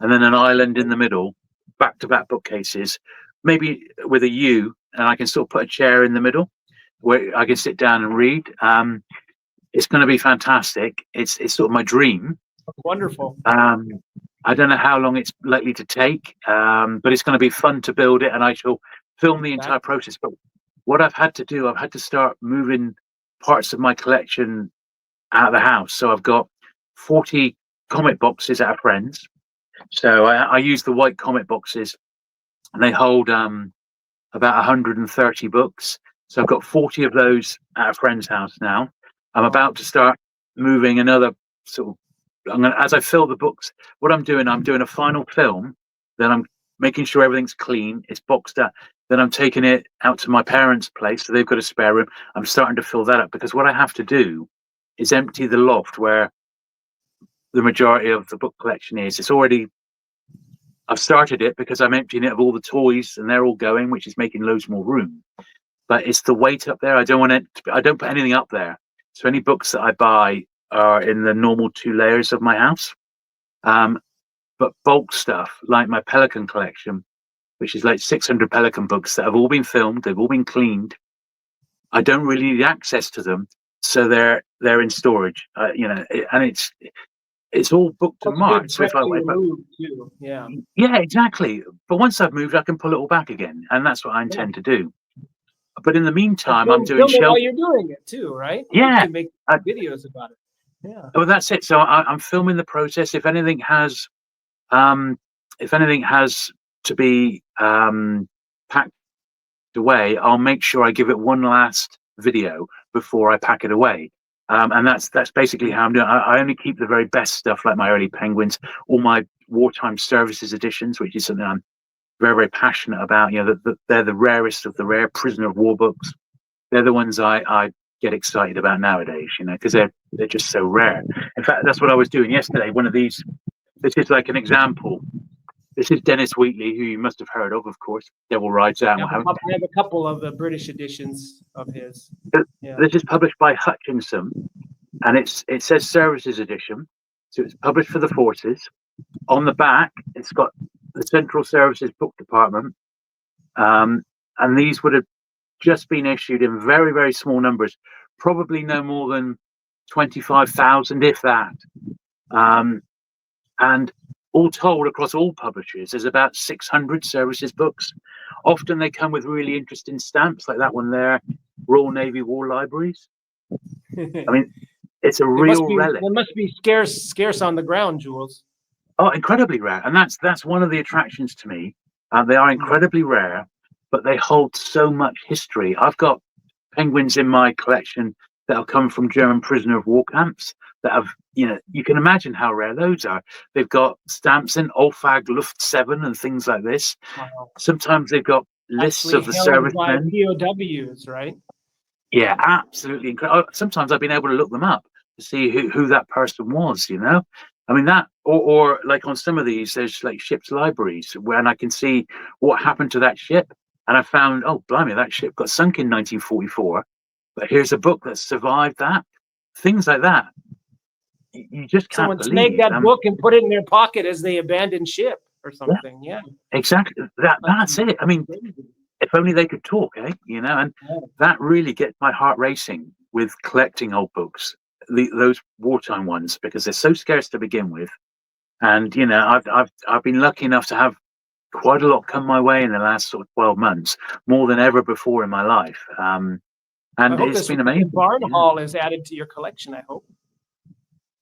and then an island in the middle, back-to-back bookcases, maybe with a U, and I can sort of put a chair in the middle where I can sit down and read. It's going to be fantastic. It's sort of my dream. Wonderful. I don't know how long it's likely to take, but it's going to be fun to build it, and I shall film the entire process. But what I've had to do, I've had to start moving parts of my collection out of the house. So I've got 40 comic boxes at a friend's. So I use the white comic boxes, and they hold about 130 books. So I've got 40 of those at a friend's house now. I'm about to start moving another sort of. As I fill the books, what I'm doing a final film. Then I'm making sure everything's clean, it's boxed up. Then I'm taking it out to my parents' place, so they've got a spare room. I'm starting to fill that up because what I have to do is empty the loft where the majority of the book collection is. I've started it because I'm emptying it of all the toys, and they're all going, which is making loads more room. But it's the weight up there. I don't put anything up there. So any books that I buy are in the normal 2 layers of my house. But bulk stuff like my Pelican collection, which is like 600 Pelican books that have all been filmed, they've all been cleaned. I don't really need access to them, so they're in storage. And it's all booked and marked. So yeah, exactly. But once I've moved, I can pull it all back again, and that's what I intend to do. But in the meantime, I'm doing film it while you're doing it too, right? Yeah, you can make videos about it. Yeah. Well, that's it. So I'm filming the process. If anything has to be packed away, I'll make sure I give it one last video before I pack it away. And that's basically how I'm doing. I only keep the very best stuff, like my early Penguins, all my wartime services editions, which is something I'm very, very passionate about. They're the rarest of the rare prisoner of war books. They're the ones I get excited about nowadays, because they're just so rare. In fact, that's what I was doing yesterday. One of these, this is like an example. This is Dennis Wheatley, who you must have heard of course. Devil Rides Out. I have a couple of the British editions of his. This is published by Hutchinson, and it says Services Edition, so it's published for the forces. On the back, it's got the Central Services Book Department, and these would have just been issued in very, very small numbers, probably no more than 25,000, if that. And all told, across all publishers, there's about 600 services books. Often they come with really interesting stamps, like that one there, Royal Navy War Libraries. I mean, it's a real relic. They must be scarce on the ground, Jules. Oh, incredibly rare. And that's one of the attractions to me. They are incredibly rare, but they hold so much history. I've got Penguins in my collection that have come from German prisoner of war camps that have, you can imagine how rare those are. They've got stamps in Olfag Luft 7 and things like this. Wow. Sometimes they've got lists of the servicemen. POWs, right? Yeah, absolutely incredible. Sometimes I've been able to look them up to see who that person was, I mean, that, or like on some of these, there's like ship's libraries when I can see what happened to that ship. And I found, oh, blimey, that ship got sunk in 1944. But here's a book that survived that. Things like that. You just can't believe. Someone snagged that book and put it in their pocket as they abandoned ship or something. Yeah. Exactly. That's it. I mean, if only they could talk, and that really gets my heart racing with collecting old books, those wartime ones, because they're so scarce to begin with. And, I've been lucky enough to have quite a lot come my way in the last sort of 12 months, more than ever before in my life. And it's been amazing. Barn Hall is added to your collection, I hope.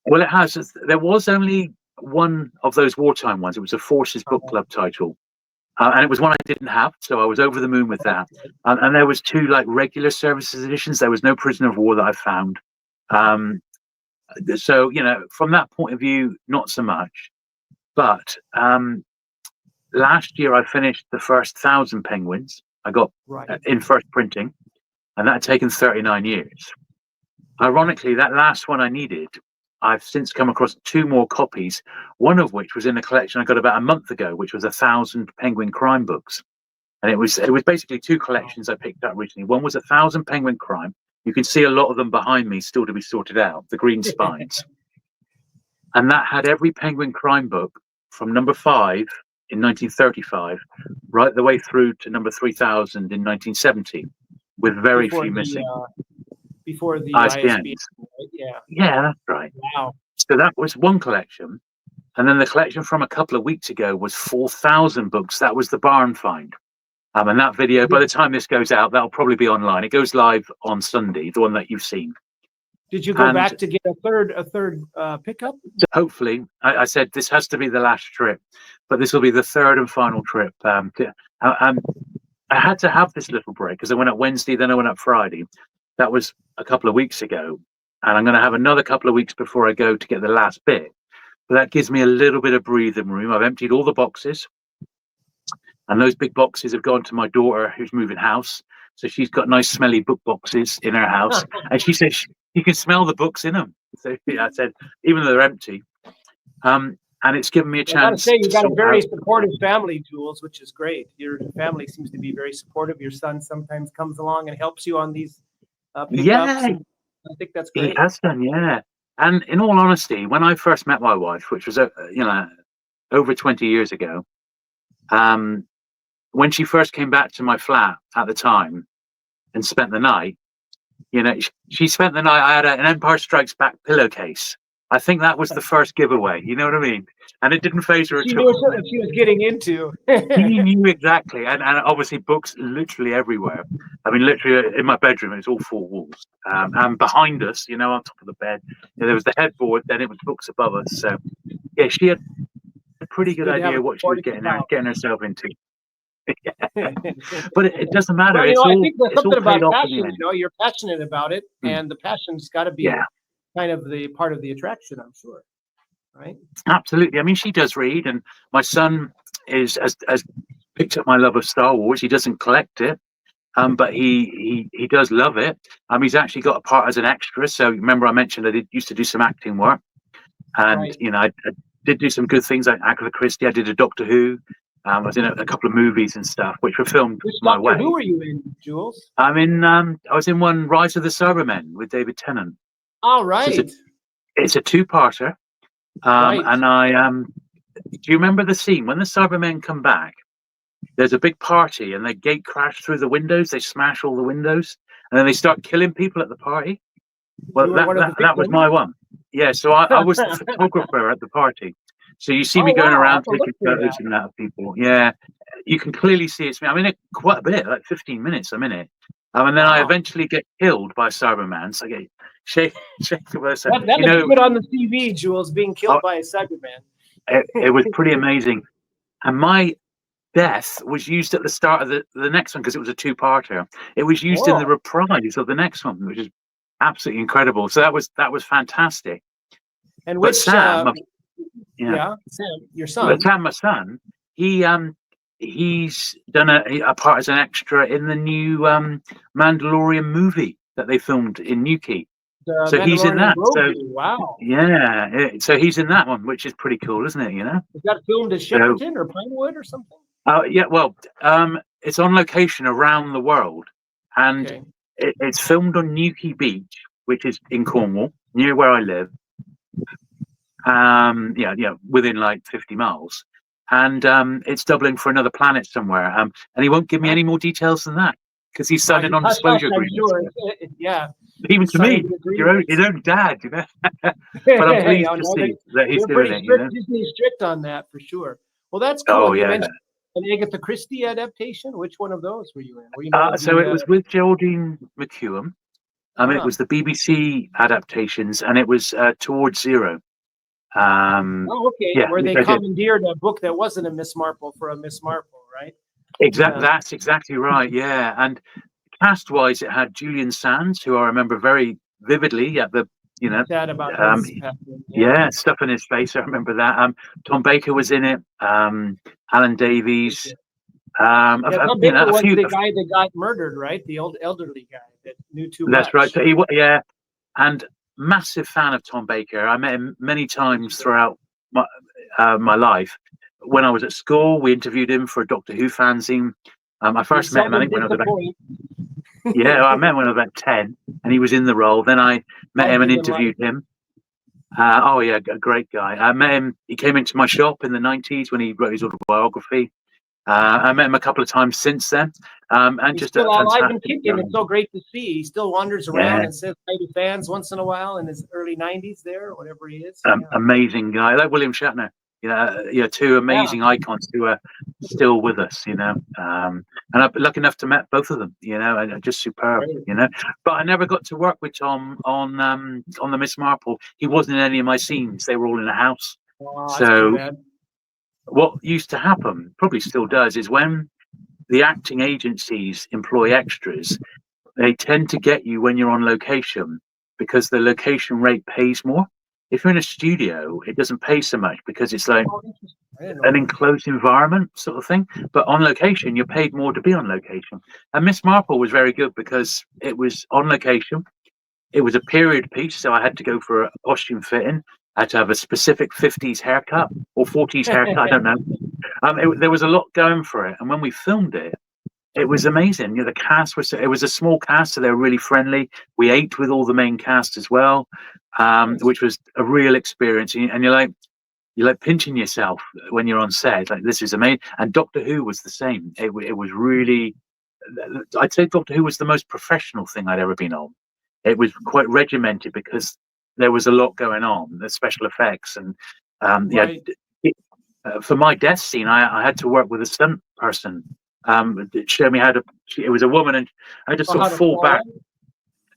Well, it has. There was only one of those wartime ones. It was a Forces Book Club title. And it was one I didn't have, so I was over the moon with that. And there was 2 like regular services editions. There was no prisoner of war that I found. So, from that point of view, not so much. But last year I finished the first 1,000 penguins. I got Right. in first printing, and that had taken 39 years. Ironically, that last one I needed, I've since come across 2 more copies, one of which was in a collection I got about a month ago, which was 1,000 penguin crime books. And it was basically 2 collections I picked up recently. One was 1,000 penguin crime. You can see a lot of them behind me still to be sorted out, the green spines. And that had every penguin crime book from number 5 in 1935 right the way through to number 3,000 in 1970, with very few missing. Before the ISBNs. ISBN, right? Yeah. Yeah, that's right. Wow. So that was one collection. And then the collection from a couple of weeks ago was 4,000 books. That was the barn find. And that video, by the time this goes out, that'll probably be online. It goes live on Sunday, the one that you've seen. Did you go back to get a third pickup? Hopefully, I said this has to be the last trip, but this will be the third and final trip. I had to have this little break because I went up Wednesday, then I went up Friday. That was a couple of weeks ago, and I'm going to have another couple of weeks before I go to get the last bit. But that gives me a little bit of breathing room. I've emptied all the boxes, and those big boxes have gone to my daughter who's moving house. So she's got nice smelly book boxes in her house, and she says you can smell the books in them. So I said, even though they're empty, and it's given me a chance. I gotta say, you got a very supportive family, Jules, which is great. Your family seems to be very supportive. Your son sometimes comes along and helps you on these pickups. Yeah, I think that's great. He has done, yeah. And in all honesty, when I first met my wife, which was over 20 years ago, when she first came back to my flat at the time and spent the night, she spent the night. I had an Empire Strikes Back pillowcase. I think that was the first giveaway. You know what I mean? And it didn't phase her at all. She knew what she was getting into. She knew exactly, and obviously books literally everywhere. I mean, literally in my bedroom, it's all 4 walls. And behind us, on top of the bed, there was the headboard. Then it was books above us. So yeah, she had a pretty good idea what she was getting herself into. But it doesn't matter. Well, I think there's something about off passion. You're passionate about it, and the passion's got to be kind of the part of the attraction, I'm sure. Right? Absolutely. I mean, she does read, and my son has picked up my love of Star Wars. He doesn't collect it, but he does love it. He's actually got a part as an extra. So remember, I mentioned I used to do some acting work, and I did do some good things like Agatha Christie. I did a Doctor Who. I was in a couple of movies and stuff, which were filmed my way. Who were you in, Jules? I was in one, Rise of the Cybermen, with David Tennant. All right. It's a 2-parter. And do you remember the scene when the Cybermen come back? There's a big party and they gate crash through the windows. They smash all the windows and then they start killing people at the party. Well, that was my one. Yeah, so I was the photographer at the party. So you see me going around taking photos and that of people. Yeah, you can clearly see it's me. I'm in it quite a bit, like 15 minutes. I'm in it. And then I eventually get killed by a Cyberman. So I get shake the person. That looks good on the TV, Jules, being killed by a Cyberman. It was pretty amazing. And my death was used at the start of the next one because it was a 2-parter. It was used in the reprise of the next one, which is absolutely incredible. So that was fantastic. And which Sam, Sam, your son. Sam, my son, he's done a part as an extra in the new Mandalorian movie that they filmed in Newquay. So he's in that. So, wow. Yeah. So he's in that one, which is pretty cool, isn't it? Is that filmed at Shepperton or Pinewood or something? Yeah. Well, it's on location around the world, and it's filmed on Newquay Beach, which is in Cornwall, near where I live. Within like 50 miles, and it's doubling for another planet somewhere. And he won't give me any more details than that because he's signed a non-disclosure agreement. Sure. Yeah, even to me, his own dad, But I'm pleased to see that he's doing it. Disney's strict on that for sure. Well, that's cool. Oh, you mentioned an Agatha Christie adaptation. Which one of those were you in? So it was with Geraldine McEwan. It was the BBC adaptations, and it was Towards Zero. Where they commandeered a book that wasn't a Miss Marple for a Miss Marple, right? Exactly. That's exactly right. Yeah, and cast-wise, it had Julian Sands, who I remember very vividly at the you know. Sad about Um, his passing. Yeah. yeah, stuff in his face. I remember that. Tom Baker was in it. Alan Davies. Yeah, Tom You know, Baker a was few. the guy that got murdered, right? The old elderly guy that knew too That's right. much. So yeah, and massive fan of Tom Baker. I met him many times throughout my life. When I was at school, we interviewed him for a Doctor Who fanzine. I He'll first met him, I seldom think, when I was about disappoint. yeah, I met him when I was about 10, and he was in the role. Then I met him and Larger than life. interviewed him. Oh yeah, a great guy. I met him. He came into my shop in the '90s when he wrote his autobiography. I met him a couple of times since then, and He's just still a alive and fantastic kicking. guy. It's so great to see. He still wanders around Yeah, and says hi to fans once in a while in his early 90s there, whatever he is. Yeah. amazing guy, like William Shatner. Yeah, two Yeah. amazing icons who are still with us. And I've been lucky enough to met both of them. And just superb. Great. But I never got to work with Tom on the Miss Marple. He wasn't in any of my scenes. They were all in a house. Oh, that's too So bad. what used to happen, probably still does, is when the acting agencies employ extras, they tend to get you when you're on location because the location rate pays more. If you're in a studio, it doesn't pay so much because it's like Oh, interesting. I didn't know an that. enclosed environment sort of thing. But on location, you're paid more to be on location. And Miss Marple was very good because it was on location. It was a period piece, so I had to go for a costume fitting. I had to have a specific 50s haircut or 40s haircut. I don't know. There was a lot going for it. And when we filmed it, it was amazing. The cast it was a small cast, so they were really friendly. We ate with all the main cast as well, Nice. which was a real experience. And you're like pinching yourself when you're on set. Like, this is amazing. And Doctor Who was the same. It was really, I'd say Doctor Who was the most professional thing I'd ever been on. It was quite regimented because there was a lot going on, the special effects, and Right. for my death scene, I had to work with a stunt person. It showed me how to. It was a woman, and I just Know sort how of to fall back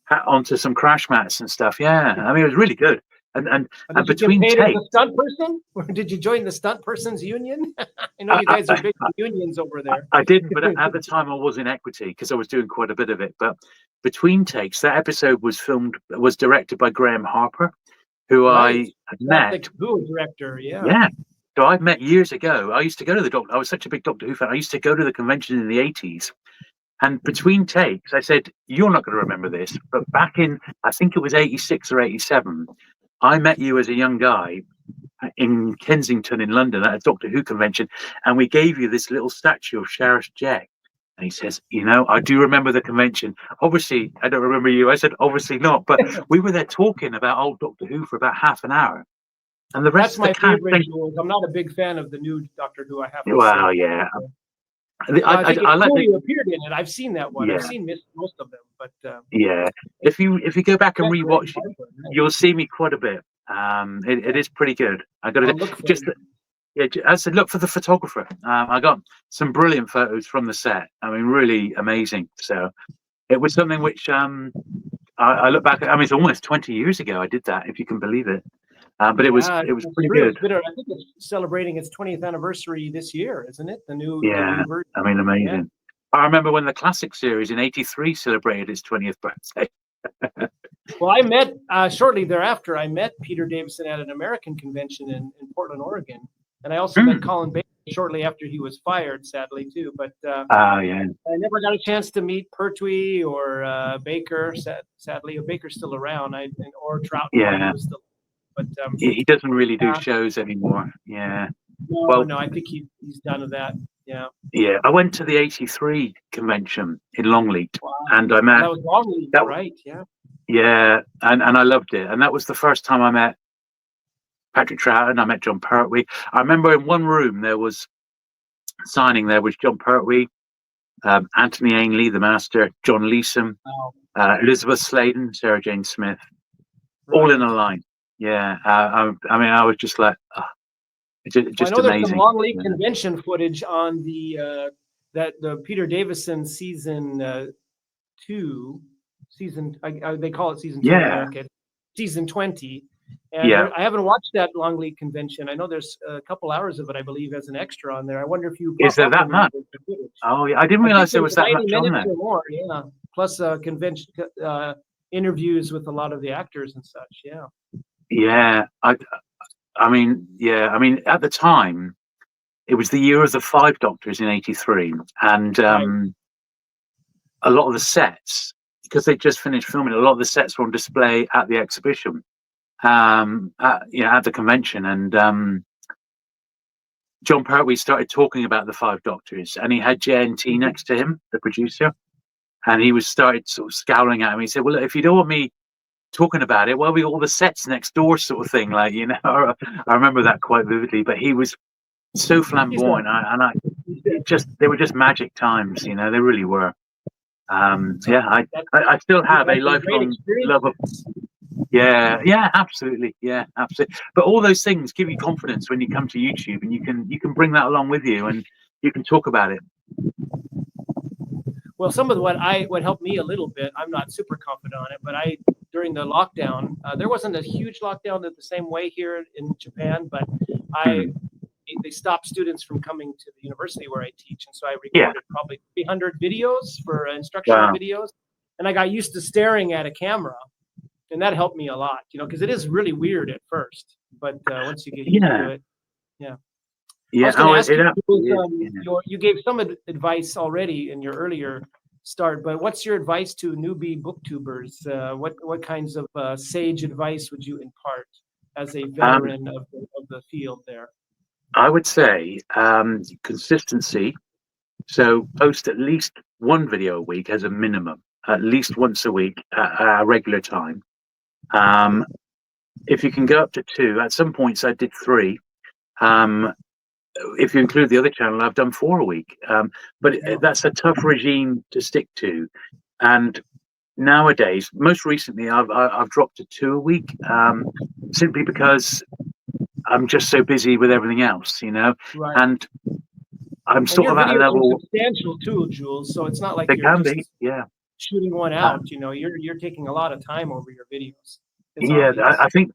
fall. onto some crash mats and stuff. Yeah, I mean, it was really good. And and and Did you get between paid as takes, a stunt person, or did you join the stunt persons union? I know I, you guys are I, big unions over there. I did, but at the time I was in equity because I was doing quite a bit of it. But between takes, that episode was directed by Graham Harper, who Right. I had Classic met. Who director. Yeah. Yeah. So I've met years ago. I used to go to the Doctor. I was such a big Doctor Who fan. I used to go to the convention in the 80s. And between takes, I said, "You're not going to remember this, but back in, I think it was 86 or 87, I met you as a young guy in Kensington in London at a Doctor Who convention, and we gave you this little statue of Sheriff Jack." And he says, "I do remember the convention. Obviously, I don't remember you." I said, "Obviously not." But we were there talking about old Doctor Who for about half an hour. And the rest That's of the my cast, favorite, Jules. I'm not a big fan of the new Doctor Who, I have to say. well, yeah. I think it's I like cool the, you appeared in it. I've seen that one. I've yeah, seen most of them, but yeah. If you go back and that's Graham rewatch it, Harper. Nice. you'll see me quite a bit. It is pretty good. I got to I'll look for just him. yeah. I said, look for the photographer. I got some brilliant photos from the set. I mean, really amazing. So it was something which I look back. I mean, it's almost 20 years ago I did that, if you can believe it. But it was Yeah, it was it's pretty true. good. I think it's celebrating its 20th anniversary this year, isn't it? The Yeah, new version. I mean, Yeah. amazing. I remember when the classic series in '83 celebrated its 20th birthday. Well, I met shortly thereafter. I met Peter Davison at an American convention in Portland, Oregon, and I also met Colin Baker shortly after he was fired, sadly too. But Yeah. I never got a chance to meet Pertwee or Baker. Sadly, Baker's still around. Or Trout while he Yeah. was still. But He doesn't really do yeah, shows anymore. Yeah. no, Well, no, I think he's done with that. Yeah. yeah. I went to the '83 convention in Longleat, Wow. and I Well, met that was long, that. right? Yeah. Yeah, and I loved it. And that was the first time I met Patrick Troughton. I met John Pertwee. I remember in one room there was signing. There was John Pertwee, Anthony Ainley, the Master, John Leeson, Wow. Elizabeth Sladen, Sarah Jane Smith, all in Right. a line. Yeah. I mean, I was just like, Well, I just know there's some amazing. Longleat Yeah. convention footage on the Peter Davison season 2, they call it season 2 in Yeah. America, season 20. And Yeah. I haven't watched that Longleat convention. I know there's a couple hours of it, I believe, as an extra on there. I wonder if you Is pop there up that in one of much? the footage. Oh, yeah. I didn't I think realize there there's was that 90 much on minutes there. or more, yeah. Plus a convention interviews with a lot of the actors and such. Yeah. Yeah, I mean, yeah, I mean, at the time, it was the year of the Five Doctors in '83, and Right. a lot of the sets, because they just finished filming, a lot of the sets were on display at the exhibition, at the convention, and John Pertwee started talking about the Five Doctors, and he had JNT next to him, the producer, and he was started sort of scowling at him. He said, "Well, look, if you don't want me talking about it, well, we got all the sets next door, sort of thing." Like, I remember that quite vividly. But he was so flamboyant, they were just magic times. They really were. I still have a lifelong love of. Yeah, absolutely. Yeah, absolutely. But all those things give you confidence when you come to YouTube, and you can bring that along with you, and you can talk about it. Well, some of what helped me a little bit, I'm not super confident on it, but during the lockdown, there wasn't a huge lockdown the same way here in Japan, but they stopped students from coming to the university where I teach, and so I recorded probably 300 videos for instructional videos, and I got used to staring at a camera, and that helped me a lot, because it is really weird at first, but once you get used to it, yeah. I was going to ask you, you gave some advice already in your earlier start, but what's your advice to newbie booktubers? What kinds of sage advice would you impart as a veteran of the field there? I would say consistency. So post at least one video a week as a minimum, at least once a week at a regular time. If you can go up to 2, at some points I did 3. If you include the other channel, I've done 4 a week. But that's a tough regime to stick to. And nowadays, most recently, I've dropped to 2 a week, simply because I'm just so busy with everything else, Right. And I'm sort of at a level. Substantial too, Jules. So it's not like They you're can just be, yeah. shooting one out. You're taking a lot of time over your videos. I think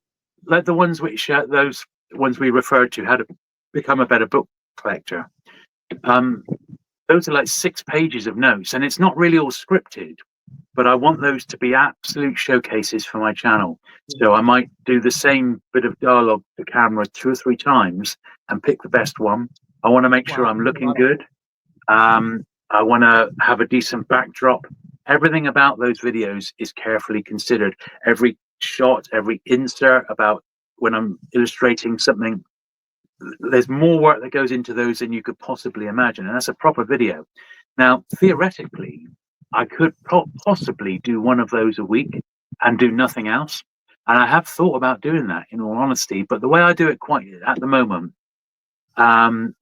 like the ones those ones we referred to, how to become a better book collector. Those are like 6 pages of notes, and it's not really all scripted, but I want those to be absolute showcases for my channel. So I might do the same bit of dialogue to camera 2 or 3 times and pick the best one. I want to make sure I'm looking good. I want to have a decent backdrop. Everything about those videos is carefully considered. Every shot, every insert, about when I'm illustrating something, there's more work that goes into those than you could possibly imagine, and that's a proper video. Now, theoretically, I could possibly do one of those a week and do nothing else, and I have thought about doing that, in all honesty. But the way I do it quite at the moment,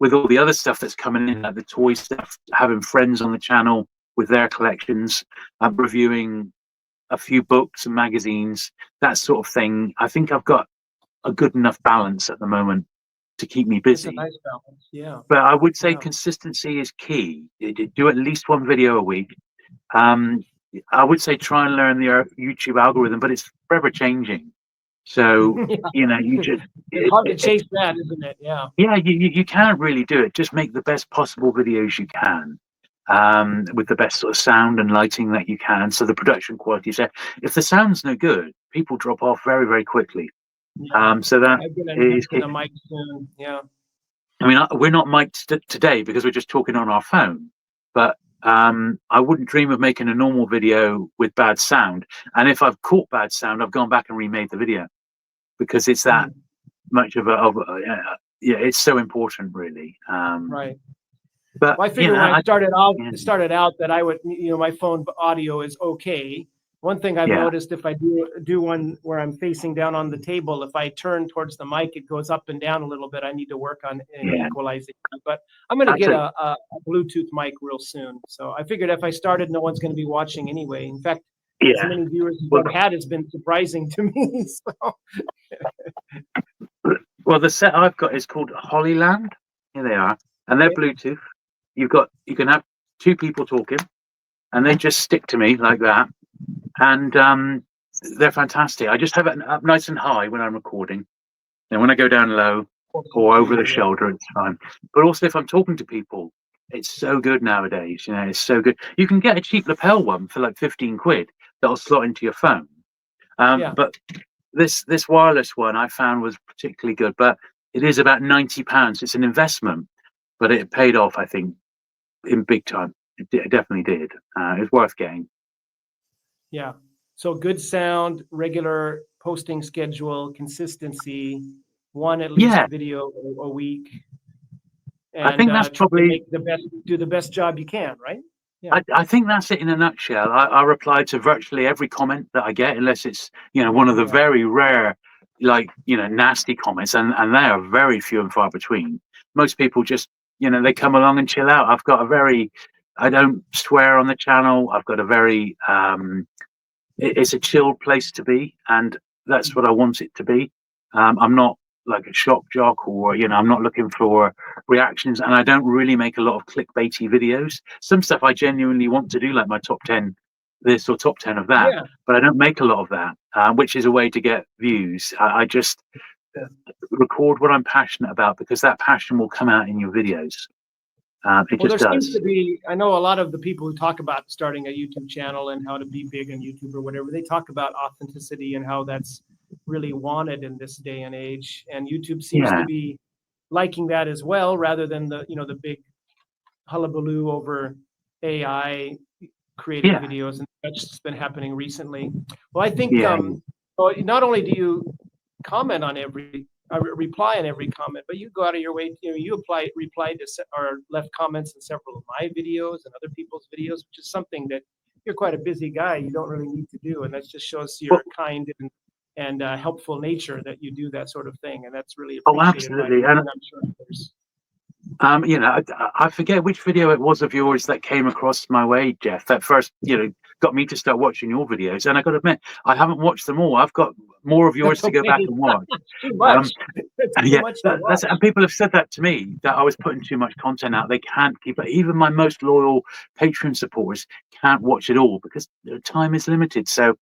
with all the other stuff that's coming in, like the toy stuff, having friends on the channel with their collections, reviewing a few books and magazines, that sort of thing, I think I've got a good enough balance at the moment to keep me busy. That's a nice balance, yeah. But I would say consistency is key. Do at least 1 video a week. I would say try and learn the YouTube algorithm, but it's forever changing. So you just it's hard to chase that, isn't it? Yeah. Yeah, you can't really do it. Just make the best possible videos you can, with the best sort of sound and lighting that you can, so the production quality is there. If the sound's no good, people drop off very, very quickly. So that is a mic soon. Yeah. I mean, we're not mic'd today because we're just talking on our phone, but I wouldn't dream of making a normal video with bad sound. And if I've caught bad sound, I've gone back and remade the video, because it's that much of it's so important, really. Right. But I figured when I started out that I would, my phone audio is okay. One thing I've noticed, if I do one where I'm facing down on the table, if I turn towards the mic, it goes up and down a little bit. I need to work on equalizing. But I'm going to get a Bluetooth mic real soon. So I figured if I started, no one's going to be watching anyway. In fact, as many viewers as I've had has been surprising to me. So. Well, the set I've got is called Hollyland. Here they are, and they're Bluetooth. You can have 2 people talking, and they just stick to me like that, and they're fantastic. I just have it up nice and high when I'm recording, and when I go down low or over the shoulder, it's fine. But also, if I'm talking to people, it's so good nowadays. It's so good. You can get a cheap lapel one for like 15 quid, that'll slot into your phone. Yeah. But this wireless one I found was particularly good, but it is about £90. It's an investment, but it paid off, I think, in big time. It definitely did. It was worth getting. Yeah. So good sound, regular posting schedule, consistency, one at least Yeah, video a week, I and think that's try to probably. make do the best job you can, right? Yeah. I think that's it in a nutshell. I reply to virtually every comment that I get, unless it's one of the Yeah. very rare, like nasty comments, and they are very few and far between. Most people just they come along and chill out. I don't swear on the channel. I've got a very it's a chill place to be, and that's what I want it to be. I'm not like a shock jock, or I'm not looking for reactions, and I don't really make a lot of clickbaity videos. Some stuff I genuinely want to do, like my top 10 this or top 10 of that, Yeah. but I don't make a lot of that, which is a way to get views. I just record what I'm passionate about, because that passion will come out in your videos. It Well, just there seems to does. be, I know a lot of the people who talk about starting a YouTube channel and how to be big on YouTube or whatever, they talk about authenticity and how that's really wanted in this day and age. And YouTube seems to Yeah, be liking that as well, rather than the big hullabaloo over AI created yeah, videos, and that's been happening recently. Well, I think yeah, well, not only do you comment on every reply on every comment, but you go out of your way. You replied to or left comments in several of my videos and other people's videos, which is something that you're quite a busy guy. You don't really need to do, and that just shows well, your kind and helpful nature that you do that sort of thing, and that's really oh, appreciated by me, absolutely. And and I'm sure others. I forget which video it was of yours that came across my way, Jeff, that first, got me to start watching your videos. And I got to admit, I haven't watched them all. I've got more of yours That's to go back okay. and watch. Too Um, much. It's and too yeah, much to that's watch. and people have said that to me, that I was putting too much content out. They can't keep it. Even my most loyal Patreon supporters can't watch it all, because their time is limited. So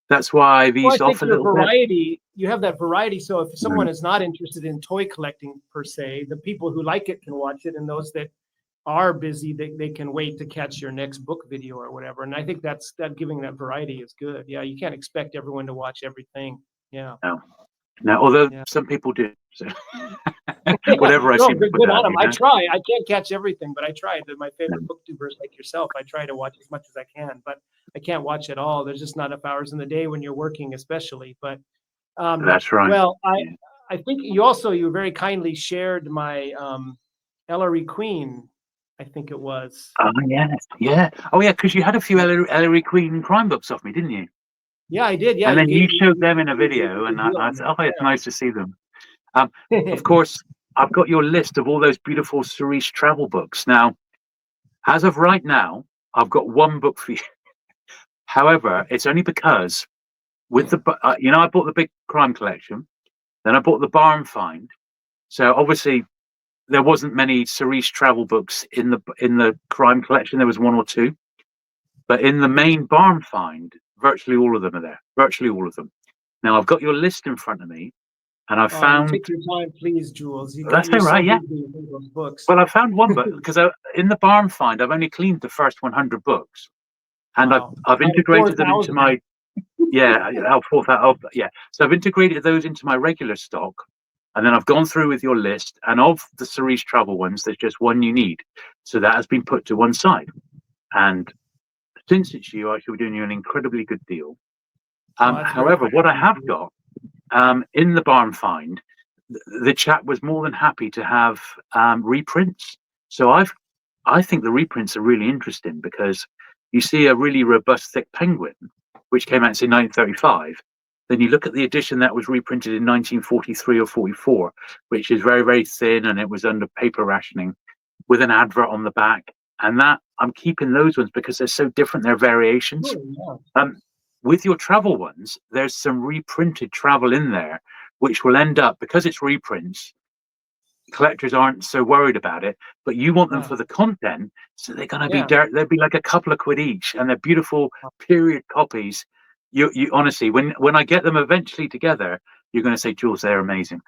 that's why I've Well, I eased think off a your little bit. variety, you have that variety. So if Mm. someone is not interested in toy collecting per se, the people who like it can watch it, and those that are busy, they can wait to catch your next book video or whatever. And I think that giving that variety is good. Yeah, you can't expect everyone to watch everything. Yeah. No, no, although Yeah. some people do. So Yeah. whatever I No, seem to good, put good out, on them. I try. I can't catch everything, but I try. They're my No, favorite booktubers like yourself. I try to watch as much as I can, but I can't watch it all. There's just not enough hours in the day when you're working, especially. But that's right. well, Yeah. I think you very kindly shared my Ellery Queen, I think it was. Oh yeah, yeah. Oh yeah, because you had a few Ellery Queen crime books off me, didn't you? Yeah, I did. Yeah, And you then you gave showed you them in a gave me a video, and good deal I on said, "Oh, it's that. nice to see them." Um, Yeah. of course, I've got your list of all those beautiful Cerise travel books. Now, as of right now, I've got one book for you. However, it's only because with I bought the big crime collection, then I bought the Barn Find. So obviously, there wasn't many Cerise travel books in the crime collection. There was one or two, but in the main Barn Find, virtually all of them are there. Virtually all of them. Now I've got your list in front of me, and I Oh, you found. take your time, please, Jules. That's You're all so right, yeah. busy with those books. Well, I found one book because in the Barn Find, I've only cleaned the first 100 books, and Wow. I've Out of integrated them into 4,000. my. Yeah, I'll fourth that up. Yeah, so I've integrated those into my regular stock, and then I've gone through with your list, and of the Cerise travel ones, there's just one you need, so that has been put to one side. And since it's you, I shall be doing you an incredibly good deal. Oh, that's very However, kind what of I you. have got in the Barn Find, the chap was more than happy to have reprints. So I think the reprints are really interesting, because you see a really robust, thick penguin, which came out in 1935. Then you look at the edition that was reprinted in 1943 or 44, which is very, very thin, and it was under paper rationing with an advert on the back. And that I'm keeping those ones because they're so different. They're variations. Oh, yeah. With your travel ones, there's some reprinted travel in there, which will end up, because it's reprints, collectors aren't so worried about it, but you want them Yeah. for the content, so they're going to be Yeah. they'll be like a couple of quid each, and they're beautiful period copies. You honestly, when I get them eventually together, you're going to say, Jules, they're amazing.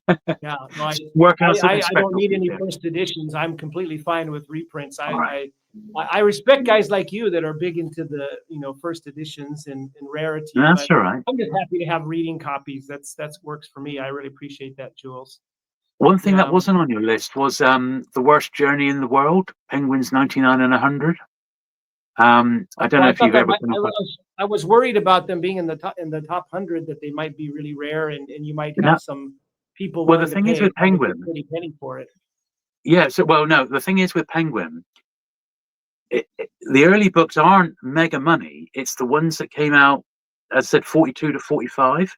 Yeah, no, Working on something I don't special. need any There. first editions. I'm completely fine with reprints. All right. I respect guys like you that are big into the first editions and rarity. That's But all right. I'm just happy to have reading copies. That's works for me. I really appreciate that, Jules. One thing Yeah. that wasn't on your list was The Worst Journey in the World, Penguins 99 and 100. I don't know if you've ever come across. I was worried about them being in the top 100, that they might be really rare, and you might No. have some people Well, the willing to thing is pay with probably Penguin. a pretty penny for it. Yeah. So, well, no, the thing is with Penguin, the early books aren't mega money. It's the ones that came out, as I said, 42 to 45.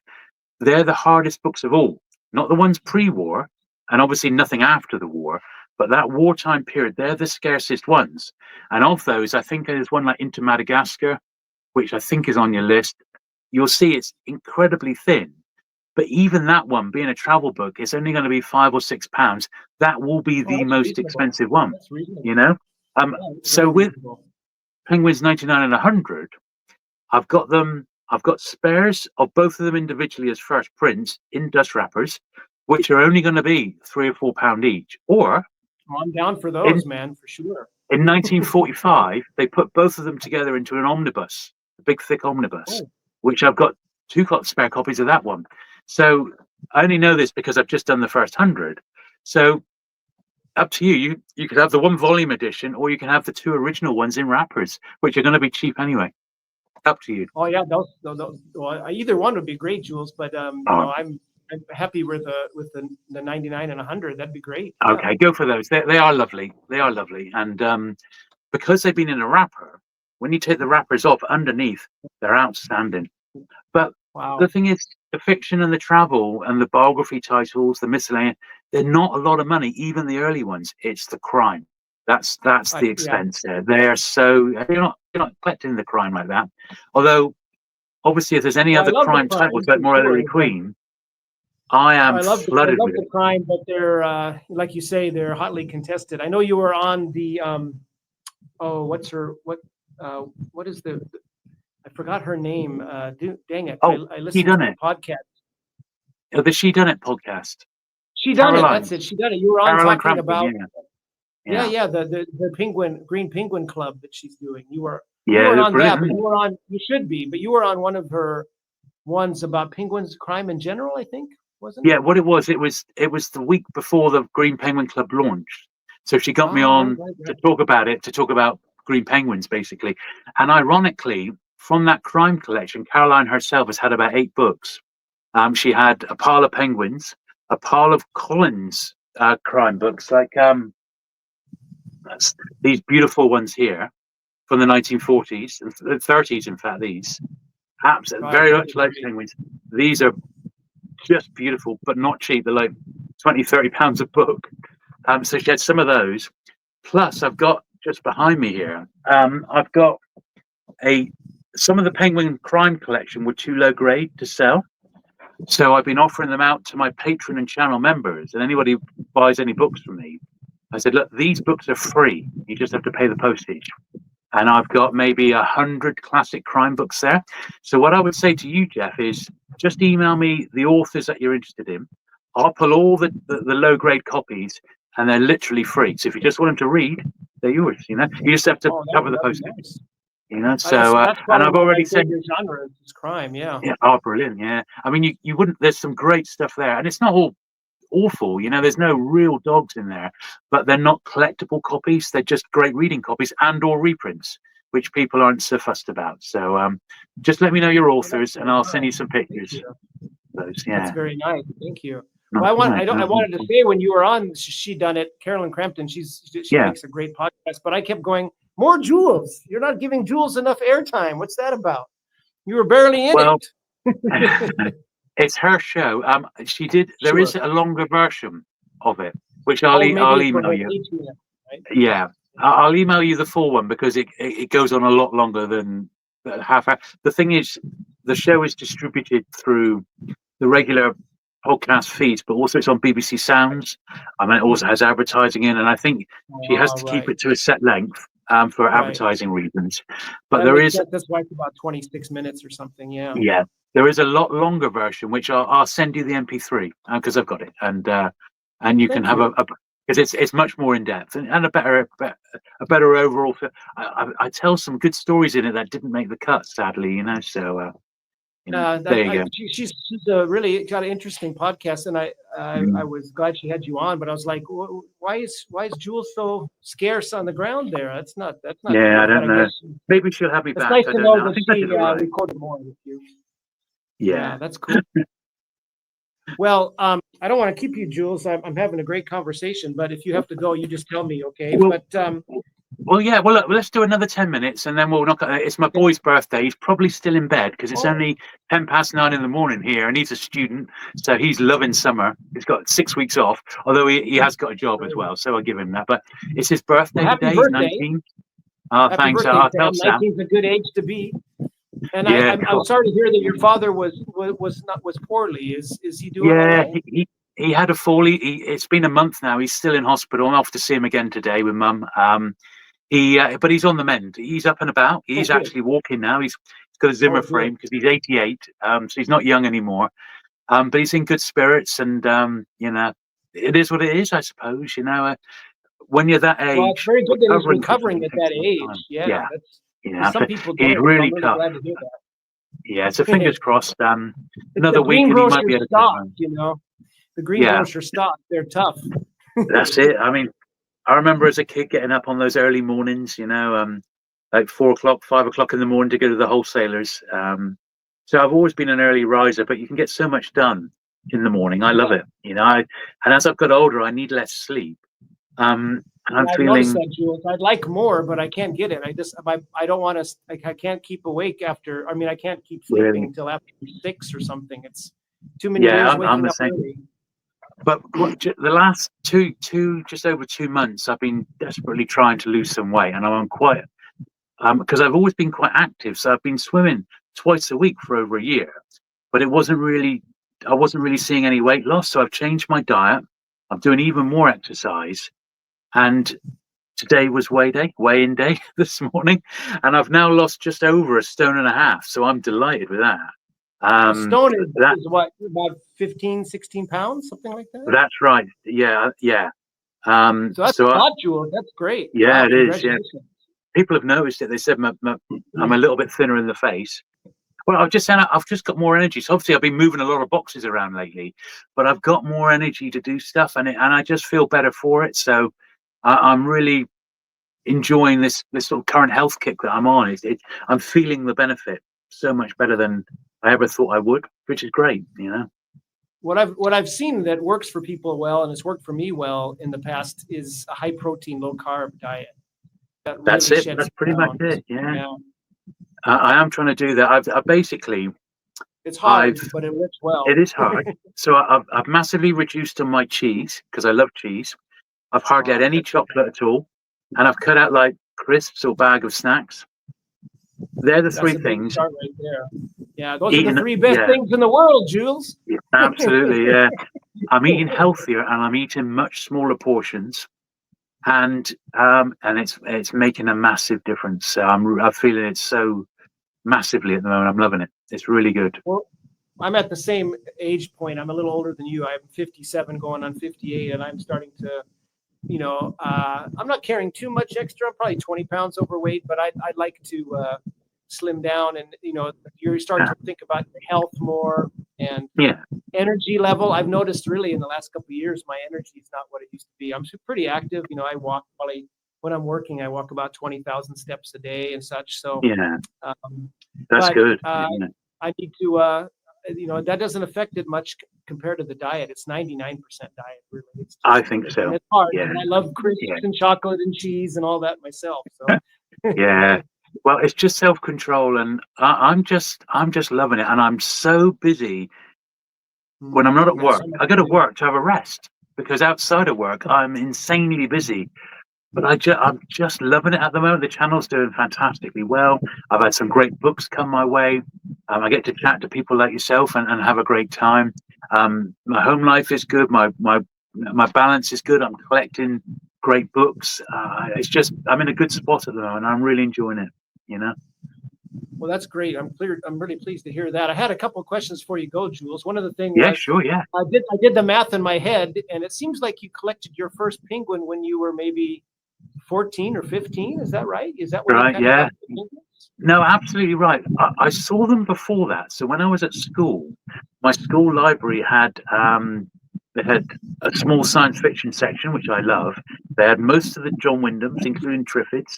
They're the hardest books of all, not the ones pre-war, and obviously nothing after the war, but that wartime period. They're the scarcest ones. And of those, I think there's one like Into Madagascar, which I think is on your list. You'll see it's incredibly thin. But even that one, being a travel book, is only going to be £5 or £6. That will be the That's most reasonable. expensive one, That's reasonable. you know? Yeah, So with reasonable. Penguins 99 and 100, I've got spares of both of them individually as first prints in dust wrappers, which are only going to be £3 or £4 each. Or I'm down for in, those, man, for sure. in 1945, they put both of them together into an omnibus, a big thick omnibus, which I've got spare copies of that one. So I only know this because I've just done the first 100. So up to you. You could have the one volume edition, or you can have the two original ones in wrappers, which are going to be cheap anyway. Up to you. Oh yeah, those well, either one would be great, Jules. But I'm happy with the 99 and 100. That'd be great. Okay, go for those. They are lovely. They are lovely, and because they've been in a wrapper, when you take the wrappers off underneath, they're outstanding. But the thing is, the fiction and the travel and the biography titles, the miscellaneous, they're not a lot of money. Even the early ones, it's the crime. That's the expense there. They're so you're not collecting the crime like that. Although, obviously, if there's any other crime titles like Morellery Queen, I am flooded with it. The crime, but they're like you say, they're hotly contested. I know you were on the what is the I forgot her name. Dang it! I listened to the podcast. Oh, the She Done It podcast. She Done It. That's it. She Done It. You were on talking Crampton, about the Green Penguin Club that she's doing. You were on that, but you should be, but you were on one of her ones about penguins, crime in general, I think, wasn't it? Yeah, what it was the week before the Green Penguin Club launched. So she got me on to talk about Green Penguins, basically. And ironically, from that crime collection, Caroline herself has had about 8 books. She had a pile of penguins, a pile of Collins crime books, like these beautiful ones here from the 1940s, 30s, in fact, these. Absolutely, very much like penguins. These are just beautiful, but not cheap. They're like £20-30 a book. So she had some of those. Plus, I've got just behind me here, I've got some of the Penguin crime collection were too low grade to sell. So I've been offering them out to my patron and channel members, and anybody who buys any books from me, I said, look, these books are free. You just have to pay the postage. And I've got maybe 100 classic crime books there. So what I would say to you, Jeff, is just email me the authors that you're interested in. I'll pull all the low grade copies, and they're literally free. So if you just want them to read, they're yours. You just have to cover the postage. Nice. So that's and I've already said genre is crime. Yeah. Oh, brilliant. Yeah. I mean, you wouldn't. There's some great stuff there, and it's not all awful. There's no real dogs in there, but they're not collectible copies. They're just great reading copies and or reprints, which people aren't so fussed about. So just let me know your authors, and I'll send you some pictures. Those, That's very nice. Thank you. Well, I wanted to say, when you were on She Done It, Carolyn Crampton, she makes a great podcast, but I kept going, more Jules. You're not giving Jules enough airtime. What's that about? You were barely in it. It's her show. She did. There is a longer version of it, which I'll email you. Right? Yeah, I'll email you the full one because it goes on a lot longer than half hour. The thing is, the show is distributed through the regular podcast feeds, but also it's on BBC Sounds. I mean, it also has advertising in, and I think she has to keep it to a set length for advertising reasons. But that's why it's about 26 minutes or something. Yeah. Yeah. There is a lot longer version, which I'll send you the MP3 because I've got it, and you can Thank have you. because it's much more in depth and a better overall. I tell some good stories in it that didn't make the cut, sadly, you know. So there you go. She's really got an interesting podcast, and I Mm. was glad she had you on. But I was like, why is Jules so scarce on the ground there? That's not Yeah, I cool. But don't I know. guess Maybe she'll have me it's back. nice I to don't know know. I that think I she did all right. recorded more with you. Yeah, Yeah. that's cool. Well, I don't want to keep you, Jules. I'm having a great conversation, but if you have to go, you just tell me, okay? Well, But well, yeah. Well, look, let's do another 10 minutes, and then we'll knock. It's my okay. boy's birthday. He's probably still in bed because it's Oh, only 9:10 in the morning here, and he's a student, so he's loving summer. He's got 6 weeks off, although he has got a job as great. well, so I'll give him that. But it's his Well, birthday happy today. He's birthday. 19. Oh, Happy thanks. birthday, I'll tell Sam. Sam. 19 is a good age to be. And Yeah, I'm cool. sorry to hear that your father was poorly. Is he doing all Yeah, right? he had a fall. It's been a month now. He's still in hospital. I'm off to see him again today with Mum. But he's on the mend. He's up and about. Oh, He's good. actually walking now. He's got a Zimmer Oh, good. frame because he's 88. So he's not young anymore. But he's in good spirits, and it is what it is, I suppose. When you're that Well, it's age, very good that he's recovering from recovering something at takes that a long time. age. Yeah, Yeah, that's yeah. because some people He's don't. So I'm really really tough. glad to hear Yeah, so that. fingers crossed. It's the Another week, and he might greengrocer be able to come stock, home. The Yeah, greengrocer stock. They're tough. that's it. I mean, I remember as a kid getting up on those early mornings, like 4 o'clock, 5 o'clock in the morning to go to the wholesalers. So I've always been an early riser, but you can get so much done in the morning. I love Yeah. it. And as I've got older, I need less sleep. And I'm Yeah, I've noticed feeling, that, Jules. I'd like more, but I can't get it. I don't want to. Like, I can't keep awake after. I mean, I can't keep sleeping really, until after 6 or something. It's too many yeah, years I'm waking the up same. early. But the last just over 2 months, I've been desperately trying to lose some weight, and I'm on quite because I've always been quite active. So I've been swimming twice a week for over a year, but I wasn't really seeing any weight loss. So I've changed my diet. I'm doing even more exercise, and today was weigh-in day this morning, and I've now lost just over a stone and a half. So I'm delighted with that. A stone That is what, about 15, 16 pounds, something like that. that's right. Yeah, yeah. So that's So a lot, Jules. That's great. yeah, Wow, it is. Yeah, congratulations. people have noticed it. They said I'm a little bit thinner in the face. Well, I've just said I've just got more energy. So obviously, I've been moving a lot of boxes around lately, but I've got more energy to do stuff, and I just feel better for it. So I'm really enjoying this sort of current health kick that I'm on. I'm feeling the benefit so much better than I ever thought I would, which is great. What I've seen that works for people well, and it's worked for me well in the past, is a high protein, low carb diet that That's really it. sheds That's pretty much down. it. Yeah, Yeah, I am trying to do that. I basically it's I've hard, but it works well. it is hard. So I've massively reduced on my cheese because I love cheese. I've hardly had any That's good. chocolate at all, and I've cut out like crisps or bag of snacks. They're the That's three a big things. start right there. Yeah, those are the Eating, three best yeah, things in the world, Jules. yeah, absolutely, yeah. I'm eating healthier and I'm eating much smaller portions, and it's making a massive difference. So I'm feeling it so massively at the moment. I'm loving it. It's really good. Well, I'm at the same age point. I'm a little older than you. I'm 57 going on 58, and I'm starting to, I'm not carrying too much extra. I'm probably 20 pounds overweight, but I'd like to slim down. And, you start Yeah, to think about your health more and yeah, energy level. I've noticed really in the last couple of years, my energy is not what it used to be. I'm pretty active. I walk probably when I'm working, I walk about 20,000 steps a day and such. So, yeah. um, That's but good. Yeah. I need to, that doesn't affect it much compared to the diet. It's 99% diet, really. It's I just, think and so. it's hard Yeah, because I love crisps yeah, and chocolate and cheese and all that myself. So, yeah. Well, it's just self-control, and I'm just loving it. And I'm so busy when I'm not at yeah, work. so much I go to to do. work to have a rest because outside of work, I'm insanely busy. But I'm just loving it at the moment. The channel's doing fantastically well. I've had some great books come my way. I get to chat to people like yourself and have a great time. My home life is good. My balance is good. I'm collecting great books. It's just I'm in a good spot at the moment. I'm really enjoying it. You know. Well, that's great. I'm really pleased to hear that. I had a couple of questions before you go, Jules. One of the things Yeah, was sure, yeah. I did the math in my head, and it seems like you collected your first penguin when you were maybe 14 or 15. Is that right? Is that when you Right, kind of got yeah. the penguins? No, absolutely right. I saw them before that. So when I was at school, my school library had they had a small science fiction section, which I love. They had most of the John Wyndhams, including Triffids,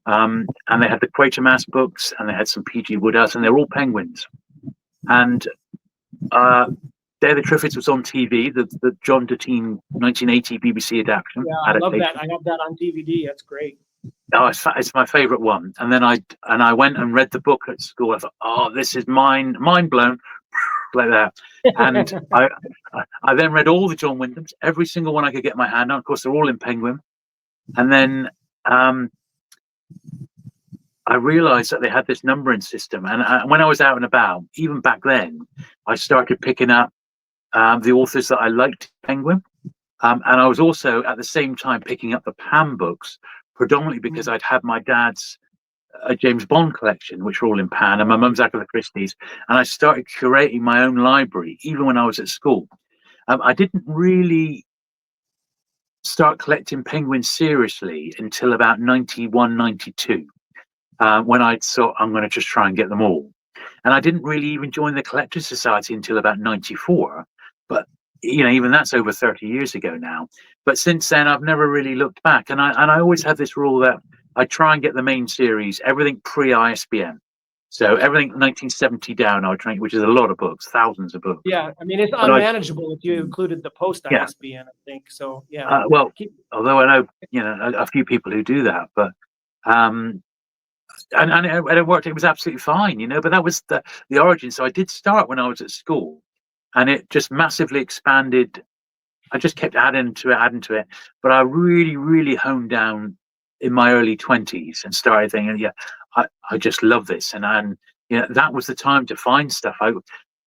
and they had the Quatermass books, and they had some P.G. Wodehouse, and they were all penguins. And uh, Day of the Triffids was on TV, the John Deteen 1980 BBC Yeah, I love that. adaptation. I have that on DVD. That's great. Oh, it's my favorite one. And then I went and read the book at school. I thought, oh, this is mind blown, like that. And I then read all the John Wyndhams, every single one I could get my hand on. Of course, they're all in Penguin. And then I realized that they had this numbering system. And when I was out and about, even back then, I started picking up the authors that I liked, Penguin. And I was also at the same time picking up the Pam books, predominantly because I'd had my dad's a James Bond collection, which were all in Pan, and my mum's Agatha Christie's. And I started curating my own library, even when I was at school. I didn't really start collecting penguins seriously until about 91, 92, when I thought I'm going to just try and get them all. And I didn't really even join the Collectors Society until about 94. But, even that's over 30 years ago now. But since then, I've never really looked back. And I always have this rule that I try and get the main series, everything pre-ISBN. So everything 1970 down, I would try, which is a lot of books, thousands of books. Yeah, I mean, it's But unmanageable if you included the post yeah, ISBN, I think. So, yeah. well, although I know, a few people who do that, but um, and it worked. It was absolutely fine, But that was the origin. So I did start when I was at school, and it just massively expanded. I just kept adding to it. But I really, really honed down in my early 20s and started thinking, yeah, I just love this. And that was the time to find stuff. I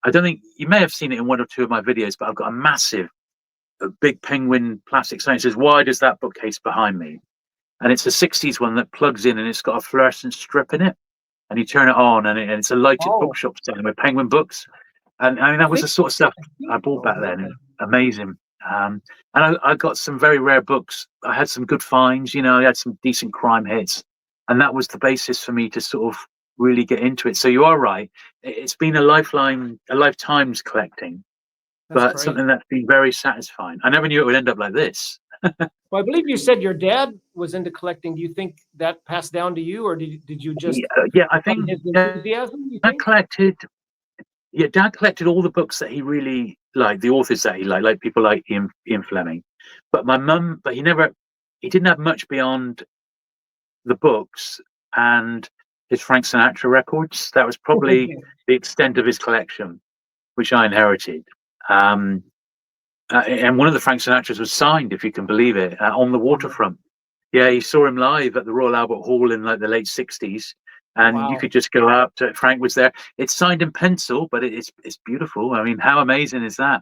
don't think you may have seen it in one or two of my videos, but I've got a big penguin plastic sign. It says, "Why does that bookcase behind me?" And it's a 60s one that plugs in and it's got a fluorescent strip in it. And you turn it on and it's a lighted bookshop selling with penguin books. And I mean, that was the sort of stuff I bought back then. Amazing. And I got some very rare books. I had some good finds, I had some decent crime hits. And that was the basis for me to sort of really get into it. So you are right. It's been a lifetime's collecting, but something that's been very satisfying. I never knew it would end up like this. Well, I believe you said your dad was into collecting. Do you think that passed down to you, or did you just I think his enthusiasm? Dad collected all the books that he really liked, the authors that he liked people like Ian Fleming. But he didn't have much beyond the books and his Frank Sinatra records. That was probably the extent of his collection, which I inherited. And one of the Frank Sinatras was signed, if you can believe it, on the waterfront. Yeah, he saw him live at the Royal Albert Hall in like the late 60s. And you could just go up to Frank was there. It's signed in pencil, but it's beautiful. I mean, how amazing is that?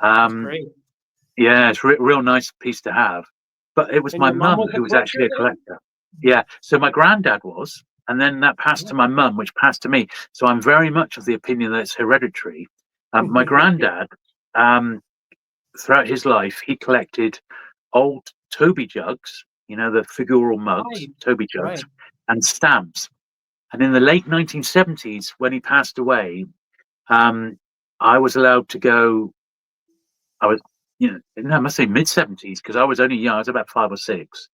That's great. Yeah, it's real nice piece to have. But it was my mum who was actually a collector. Yeah, so my granddad was, and then that passed to my mum, which passed to me. So I'm very much of the opinion that it's hereditary. My granddad, throughout his life, he collected old Toby jugs, the figural mugs, Toby jugs, and stamps. And in the late 1970s, when he passed away, I was allowed to go. I was, I must say mid 70s because I was only young. I was about 5 or 6.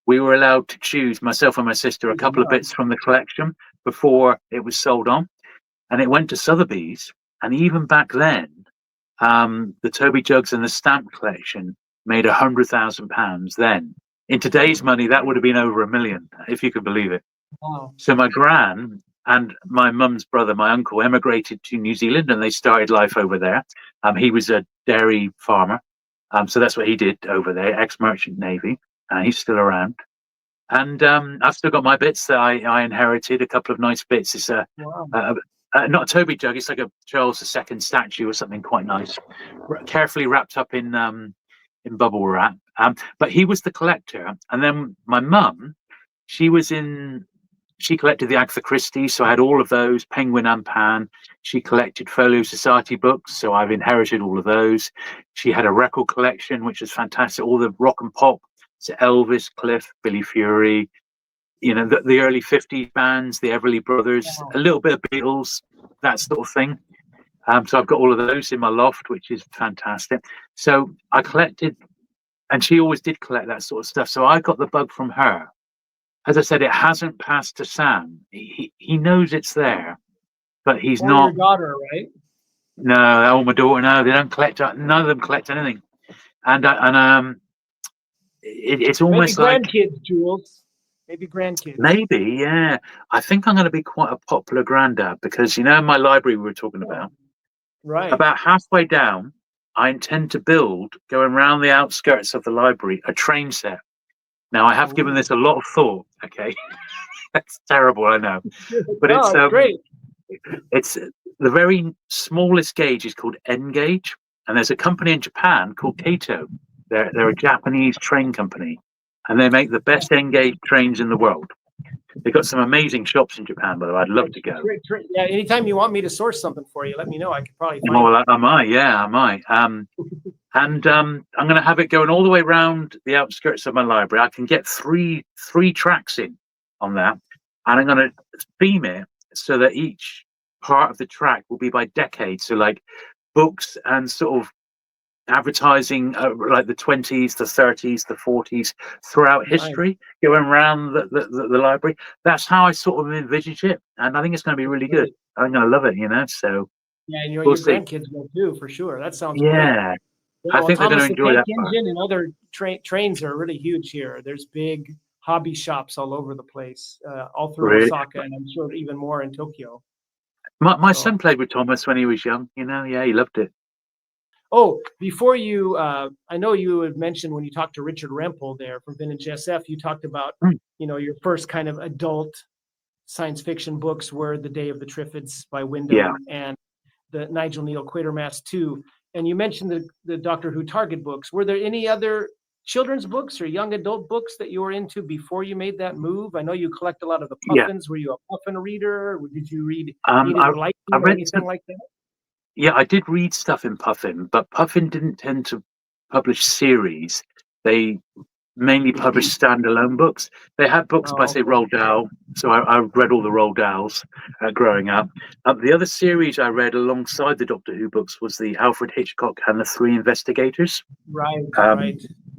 We were allowed to choose, myself and my sister, a couple of bits from the collection before it was sold on, and it went to Sotheby's. And even back then, the Toby jugs and the stamp collection made £100,000 then. In today's money, that would have been over $1 million, if you could believe it. Wow. So my gran and my mum's brother, my uncle, emigrated to New Zealand and they started life over there. He was a dairy farmer. So that's what he did over there, ex-merchant navy. He's still around. And I've still got my bits that I inherited, a couple of nice bits. It's not a Toby jug, it's like a Charles II statue or something quite nice, carefully wrapped up in bubble wrap. But he was the collector. And then my mum, she was in She collected the Agatha Christie, so I had all of those, Penguin and Pan. She collected Folio Society books, so I've inherited all of those. She had a record collection, which is fantastic, all the rock and pop, so Elvis, Cliff, Billy Fury, the early 50s bands, the Everly Brothers, Wow. a little bit of Beatles, that sort of thing. So I've got all of those in my loft, which is fantastic. So I collected, and she always did collect that sort of stuff. So I got the bug from her. As I said, it hasn't passed to Sam. He knows it's there, but he's Or your not. daughter, right? No, my daughter. No, they don't collect. None of them collect anything. It's Maybe almost like grandkids, Jules. Maybe grandkids. maybe, yeah. I think I'm going to be quite a popular granddad because in my library we were talking about. Right. About halfway down, I intend to build, going around the outskirts of the library, a train set. Now, I have given this a lot of thought. Okay, that's terrible, I know, but Oh, it's great. it's the very smallest gauge is called N gauge, and there's a company in Japan called Kato. They're a Japanese train company, and they make the best N gauge trains in the world. They've got some amazing shops in Japan, by the way. I'd love to go. Yeah, anytime you want me to source something for you, let me know. I could probably find Well, it. I might, yeah, I might. And I'm going to have it going all the way around the outskirts of my library. I can get three tracks in on that, and I'm going to theme it so that each part of the track will be by decade. So like books and sort of advertising, like the 20s, the 30s, the 40s, throughout history, going around the library. That's how I sort of envisage it, and I think it's going to be really good. I'm going to love it, Yeah, and your We'll see. grandkids will too, for sure. That sounds great. Yeah, I Well, think they're going Thomas to the enjoy Tank that part. Engine and other trains are really huge here. There's big hobby shops all over the place, all through Really. Osaka, and I'm sure even more in Tokyo. My son played with Thomas when he was young. Yeah, he loved it. Oh, before you, I know you had mentioned when you talked to Richard Rempel there from Vintage SF, you talked about, your first kind of adult science fiction books were The Day of the Triffids by Wyndham and the Nigel Neal Quatermass 2. And you mentioned the Doctor Who Target books. Were there any other children's books or young adult books that you were into before you made that move? I know you collect a lot of the Puffins. Were you a Puffin reader? Or did you read Enid Blyton I or read anything like that? Yeah, I did read stuff in Puffin, but Puffin didn't tend to publish series. They mainly published standalone books. They had books by, say, Roald Dahl. So I read all the Roald Dahls growing up. The other series I read alongside the Doctor Who books was the Alfred Hitchcock and the Three Investigators. Right.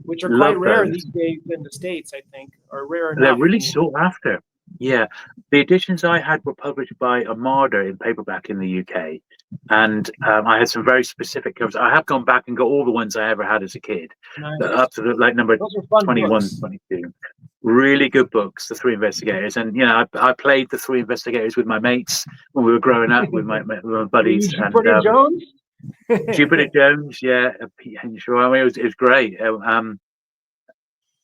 Which are quite rare these days in the States, I think, or rare enough. They're really sought after. Yeah, the editions I had were published by Armada in paperback in the UK, and I had some very specific covers. I have gone back and got all the ones I ever had as a kid, up to number 21, 22. Really good books, The Three Investigators, and I played The Three Investigators with my mates when we were growing up with my buddies. Jupiter Jones. Jupiter Jones, yeah, Pete Henshaw. I mean, it was great.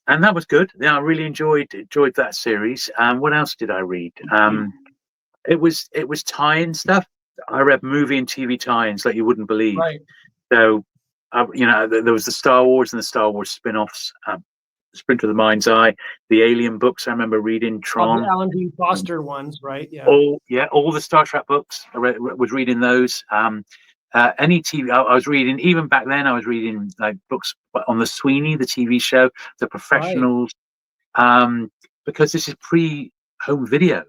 And that was good. Yeah, I really enjoyed that series. What else did I read? It was tie-in stuff. I read movie and TV tie-ins like you wouldn't believe. Right. So, there was the Star Wars and the Star Wars spin-offs. Sprint of the Mind's Eye, the Alien books. I remember reading Tron. The Alan Dean Foster ones, right? Yeah. All the Star Trek books. Was reading those. Any TV, I was reading, even back then, I was reading like books on the Sweeney, the TV show, The Professionals, because this is pre-home video.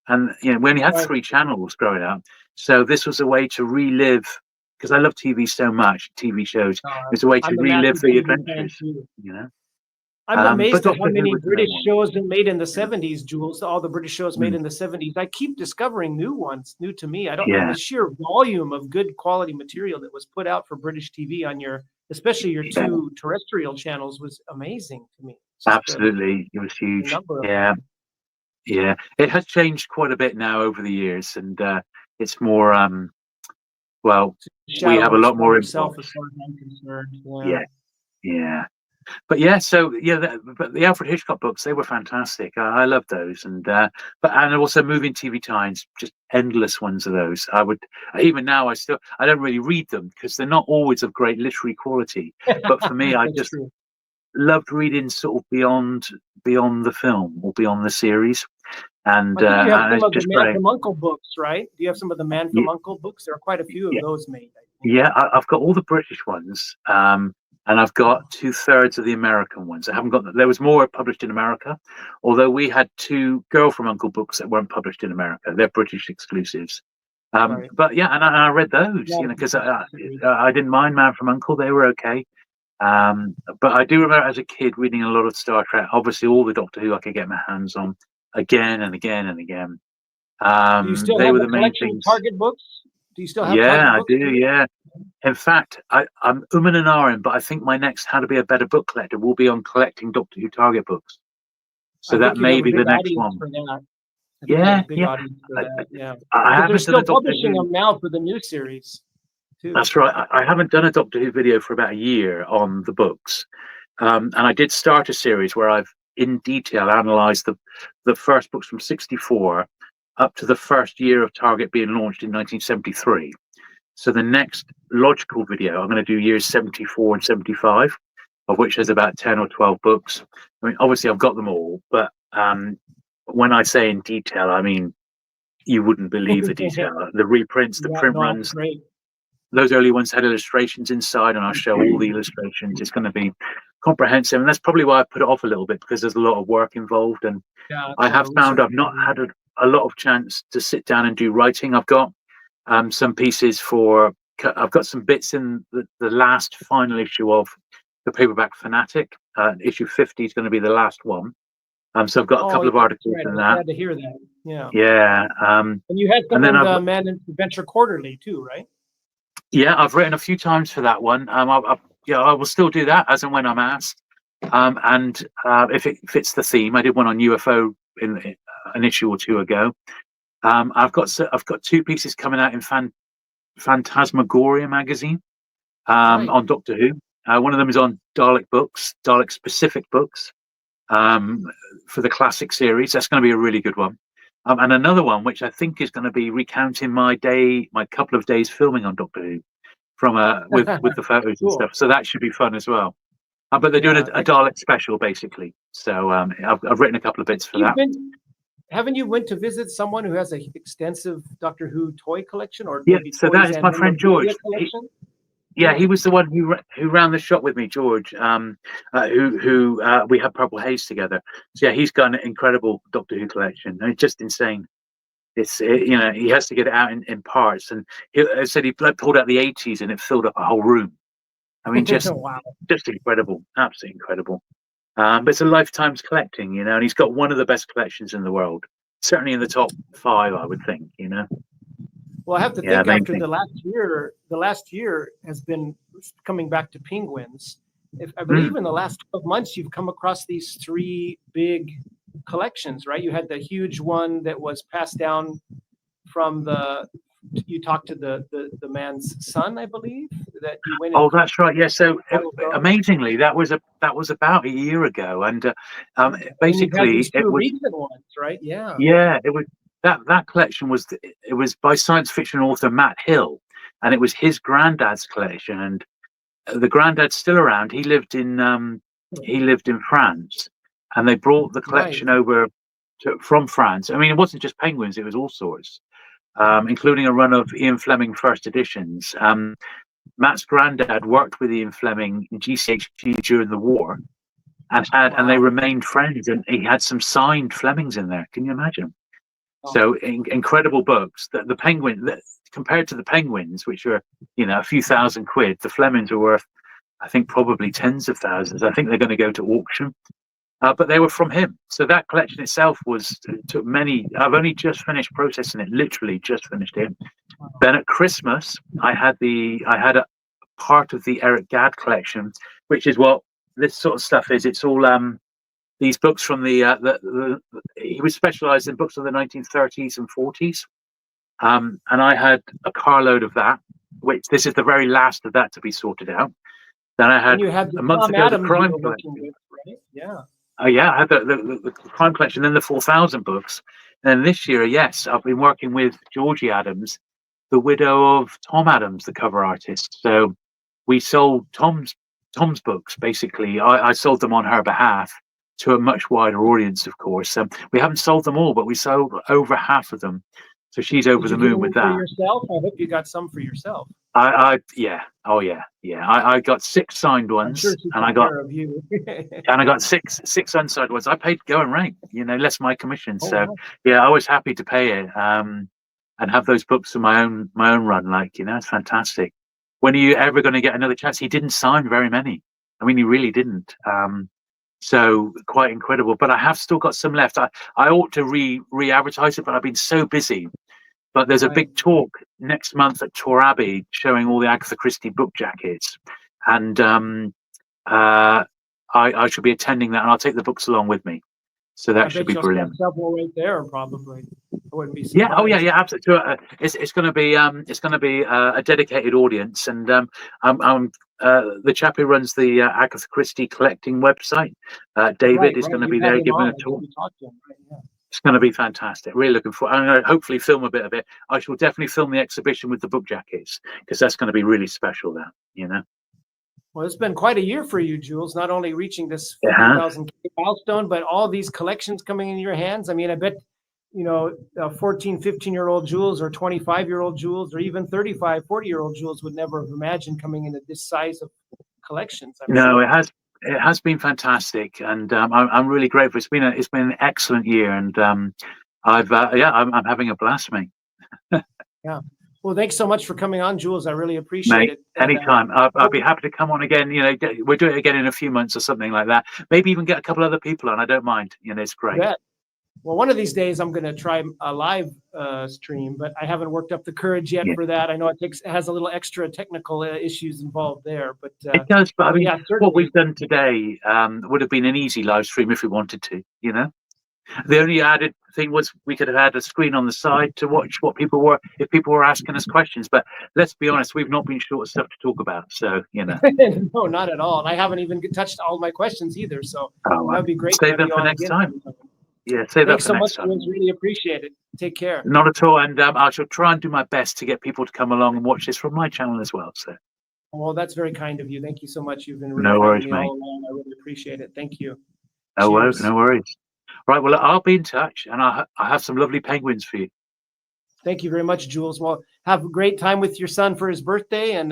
And, we only had 3 channels growing up. So this was a way to relive, because I love TV so much, TV shows. It's a way to relive the adventures, I'm amazed at how many British shows are made in the 70s, Jules. All the British shows made in the 70s. I keep discovering new ones, new to me. I don't know the sheer volume of good quality material that was put out for British TV on especially your 2 terrestrial channels was amazing to me. Absolutely. It was huge. Yeah. It has changed quite a bit now over the years, and it's more, we have a lot more info. As far as I'm concerned. Yeah. But but the Alfred Hitchcock books, they were fantastic. I loved those, and also moving TV times, just endless ones of those. I would even now I don't really read them because they're not always of great literary quality. But for me, I just loved reading sort of beyond the film or beyond the series. And I think you have and some it's of the just Man great. from Uncle books, right? Do you have some of the Man from Uncle books? There are quite a few of Yeah, those made, I think. yeah, I've got all the British ones, and I've got 2/3 of the American ones. I haven't got. There was more published in America, although we had two Girl from Uncle books that weren't published in America. They're British exclusives. Right. But yeah, and I read those, Not a because series. I didn't mind Man from Uncle; they were okay. But I do remember as a kid reading a lot of Star Trek. Obviously, all the Doctor Who I could get my hands on again and again and again. Do you still They have were a the main collection of things. Target books? Do you still have Yeah, Target I books do. too? Yeah. In fact, I'm and an ahhing, but I think my next How to Be a Better Book Collector will be on collecting Doctor Who Target books. So I that think you'd may have a be the big next audience one. for that. I think you have Yeah, a big yeah. audience for I, that. Yeah, I because they're haven't done a still Doctor publishing Who. them now for the new series too. That's right. I haven't done a Doctor Who video for about a year on the books, and I did start a series where I've in detail analysed the first books from '64 up to the first year of Target being launched in 1973. So the next logical video, I'm going to do years 74 and 75, of which there's about 10 or 12 books. I mean, obviously, I've got them all, but when I say in detail, I mean, you wouldn't believe the detail. The reprints, the Yeah, print no, that's runs, great. those early ones had illustrations inside, and I'll show all the illustrations. It's going to be comprehensive, and that's probably why I put it off a little bit, because there's a lot of work involved. And Yeah, it's I a lot have of found research. I've not had a lot of chance to sit down and do writing. I've got some pieces for. I've got some bits in the last final issue of the paperback Fanatic. Issue 50 is going to be the last one. So I've got a Oh, couple yeah, of that's articles right. I in was that. glad to hear that. Yeah, Yeah. and you had And some then in the Man Adventure Quarterly too, right? I've written a few times for that one. I will still do that as and when I'm asked. And if it fits the theme, I did one on UFO in an issue or two ago. I've got two pieces coming out in Phantasmagoria magazine, Right. on Doctor Who. One of them is on Dalek books, Dalek specific books, um, for the classic series. That's going to be a really good one. And another one, which I think is going to be recounting my couple of days filming on Doctor Who from with the photos and Cool. stuff. So that should be fun as well. But they're doing Yeah. a Dalek special basically. So I've written a couple of bits for You've that. been, haven't you went to visit someone who has a extensive Doctor Who toy collection, or Yeah. maybe So that toys is and my friend memorabilia George. collection? Yeah, Yeah. he was the one who ran the shop with me, George. Who we had Purple Haze together. So yeah, he's got an incredible Doctor Who collection. I mean, just insane. He has to get it out in parts, and I said he pulled out the '80s and it filled up a whole room. I mean, Wow. just incredible, absolutely incredible. But it's a lifetime's collecting, and he's got one of the best collections in the world. Certainly in the top five, I would think. Well, I have to Yeah, think main after thing. the last year has been coming back to penguins. If I Mm. believe in the last 12 months, you've come across these three big collections, right? You had the huge one that was passed down from you talked to the man's son, I believe, that you went and Oh, that's right. Yeah. So all of those. amazingly, that was about a year ago, and And you've had basically these it two was. recent ones, right? Yeah. Yeah, it was that collection was it was by science fiction author Matt Hill, and it was his granddad's collection. And the granddad's still around. He lived in France, and they brought the Right. collection over from France. I mean, it wasn't just penguins; it was all sorts, including a run of Ian Fleming first editions. Matt's granddad worked with Ian Fleming in GCHQ during the war, and they Wow. remained friends. And he had some signed Flemings in there. Can you imagine? Oh, So incredible books. The penguin, compared to the penguins, which are a few thousand quid, the Flemings are worth, I think, probably tens of thousands. I think they're going to go to auction. But they were from him. So that collection itself took many. I've only just finished processing it. Literally just finished it. Then at Christmas, I had a part of the Eric Gadd collection, which is what this sort of stuff is. It's all these books from he was specialized in books of the 1930s and 40s. And I had a carload of that, which this is the very last of that to be sorted out. Then I and had you had the a month Tom ago the Adams you crime were working collection. with, right? Yeah. Oh yeah, I had the crime collection, then the 4,000 books. And then this year, yes, I've been working with Georgie Adams, the widow of Tom Adams, the cover artist. So we sold Tom's books basically. I sold them on her behalf to a much wider audience, of course. We haven't sold them all, but we sold over half of them. So she's over Did the you get moon any with for that. yourself? I hope you got some for yourself. Yeah. Oh yeah. I got 6 signed I'm ones, sure she and took care of you. I got six unsigned ones. I paid going rate, less my commission. Oh, So wow. yeah, I was happy to pay it, and have those books for my own run. It's fantastic. When are you ever going to get another chance? He didn't sign very many. I mean, he really didn't. So quite incredible. But I have still got some left. I ought to re-advertise it, but I've been so busy. But there's a Right. big talk next month at Tor Abbey showing all the Agatha Christie book jackets, and I should be attending that, and I'll take the books along with me. So I that should bet be you'll sell brilliant. several right there, probably. I wouldn't be Yeah. Oh surprised. yeah. Absolutely. It's going to be a dedicated audience, and the chap who runs the Agatha Christie collecting website, David, Right. is going to You've be had there him giving on. a I think talk. you talked to him. Right. Yeah. It's going to be fantastic. Really looking forward. I'm going to hopefully film a bit of it. I shall definitely film the exhibition with the book jackets, because that's going to be really special. Well, it's been quite a year for you, Jules, not only reaching this It has. 50,000 milestone, but all these collections coming in your hands. I mean, I bet, 14, 15-year-old Jules or 25-year-old Jules or even 35, 40-year-old Jules would never have imagined coming into this size of collections, I'm No, sure. it has been fantastic, and I'm really grateful. It's been an excellent year, and I'm having a blast, mate. Yeah. Well, thanks so much for coming on, Jules. I really appreciate Mate, it. And anytime. I'll be happy to come on again. We'll do it again in a few months or something like that. Maybe even get a couple other people on. I don't mind. It's great. that, well, one of these days I'm going to try a live stream, but I haven't worked up the courage yet Yeah. for that. I know it has a little extra technical issues involved there, but It does, but I mean, yeah, what certainly. we've done today would have been an easy live stream if we wanted to. The only added thing was we could have had a screen on the side to watch if people were asking us questions. But let's be honest, we've not been short of stuff to talk about. So No, not at all. And I haven't even touched all my questions either. So that would be great to save have them you for on next again. time. Yeah, save that Thanks for so much, next time. Jules. Really appreciate it. Take care. Not at all. And I shall try and do my best to get people to come along and watch this from my channel as well. So Well, that's very kind of you. Thank you so much. You've been really no kind worries, to me mate. all along. I really appreciate it. Thank you. No Cheers. worries. Right. Well, I'll be in touch, and I have some lovely penguins for you. Thank you very much, Jules. Well, have a great time with your son for his birthday, and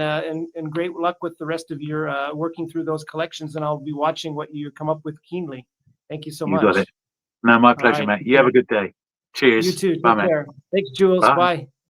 great luck with the rest of your working through those collections. And I'll be watching what you come up with keenly. Thank you so much. You got it. No, my pleasure, right. mate. You have a good day. Cheers. You too. Bye, Take mate. care. Thanks, Jules. Bye. Bye.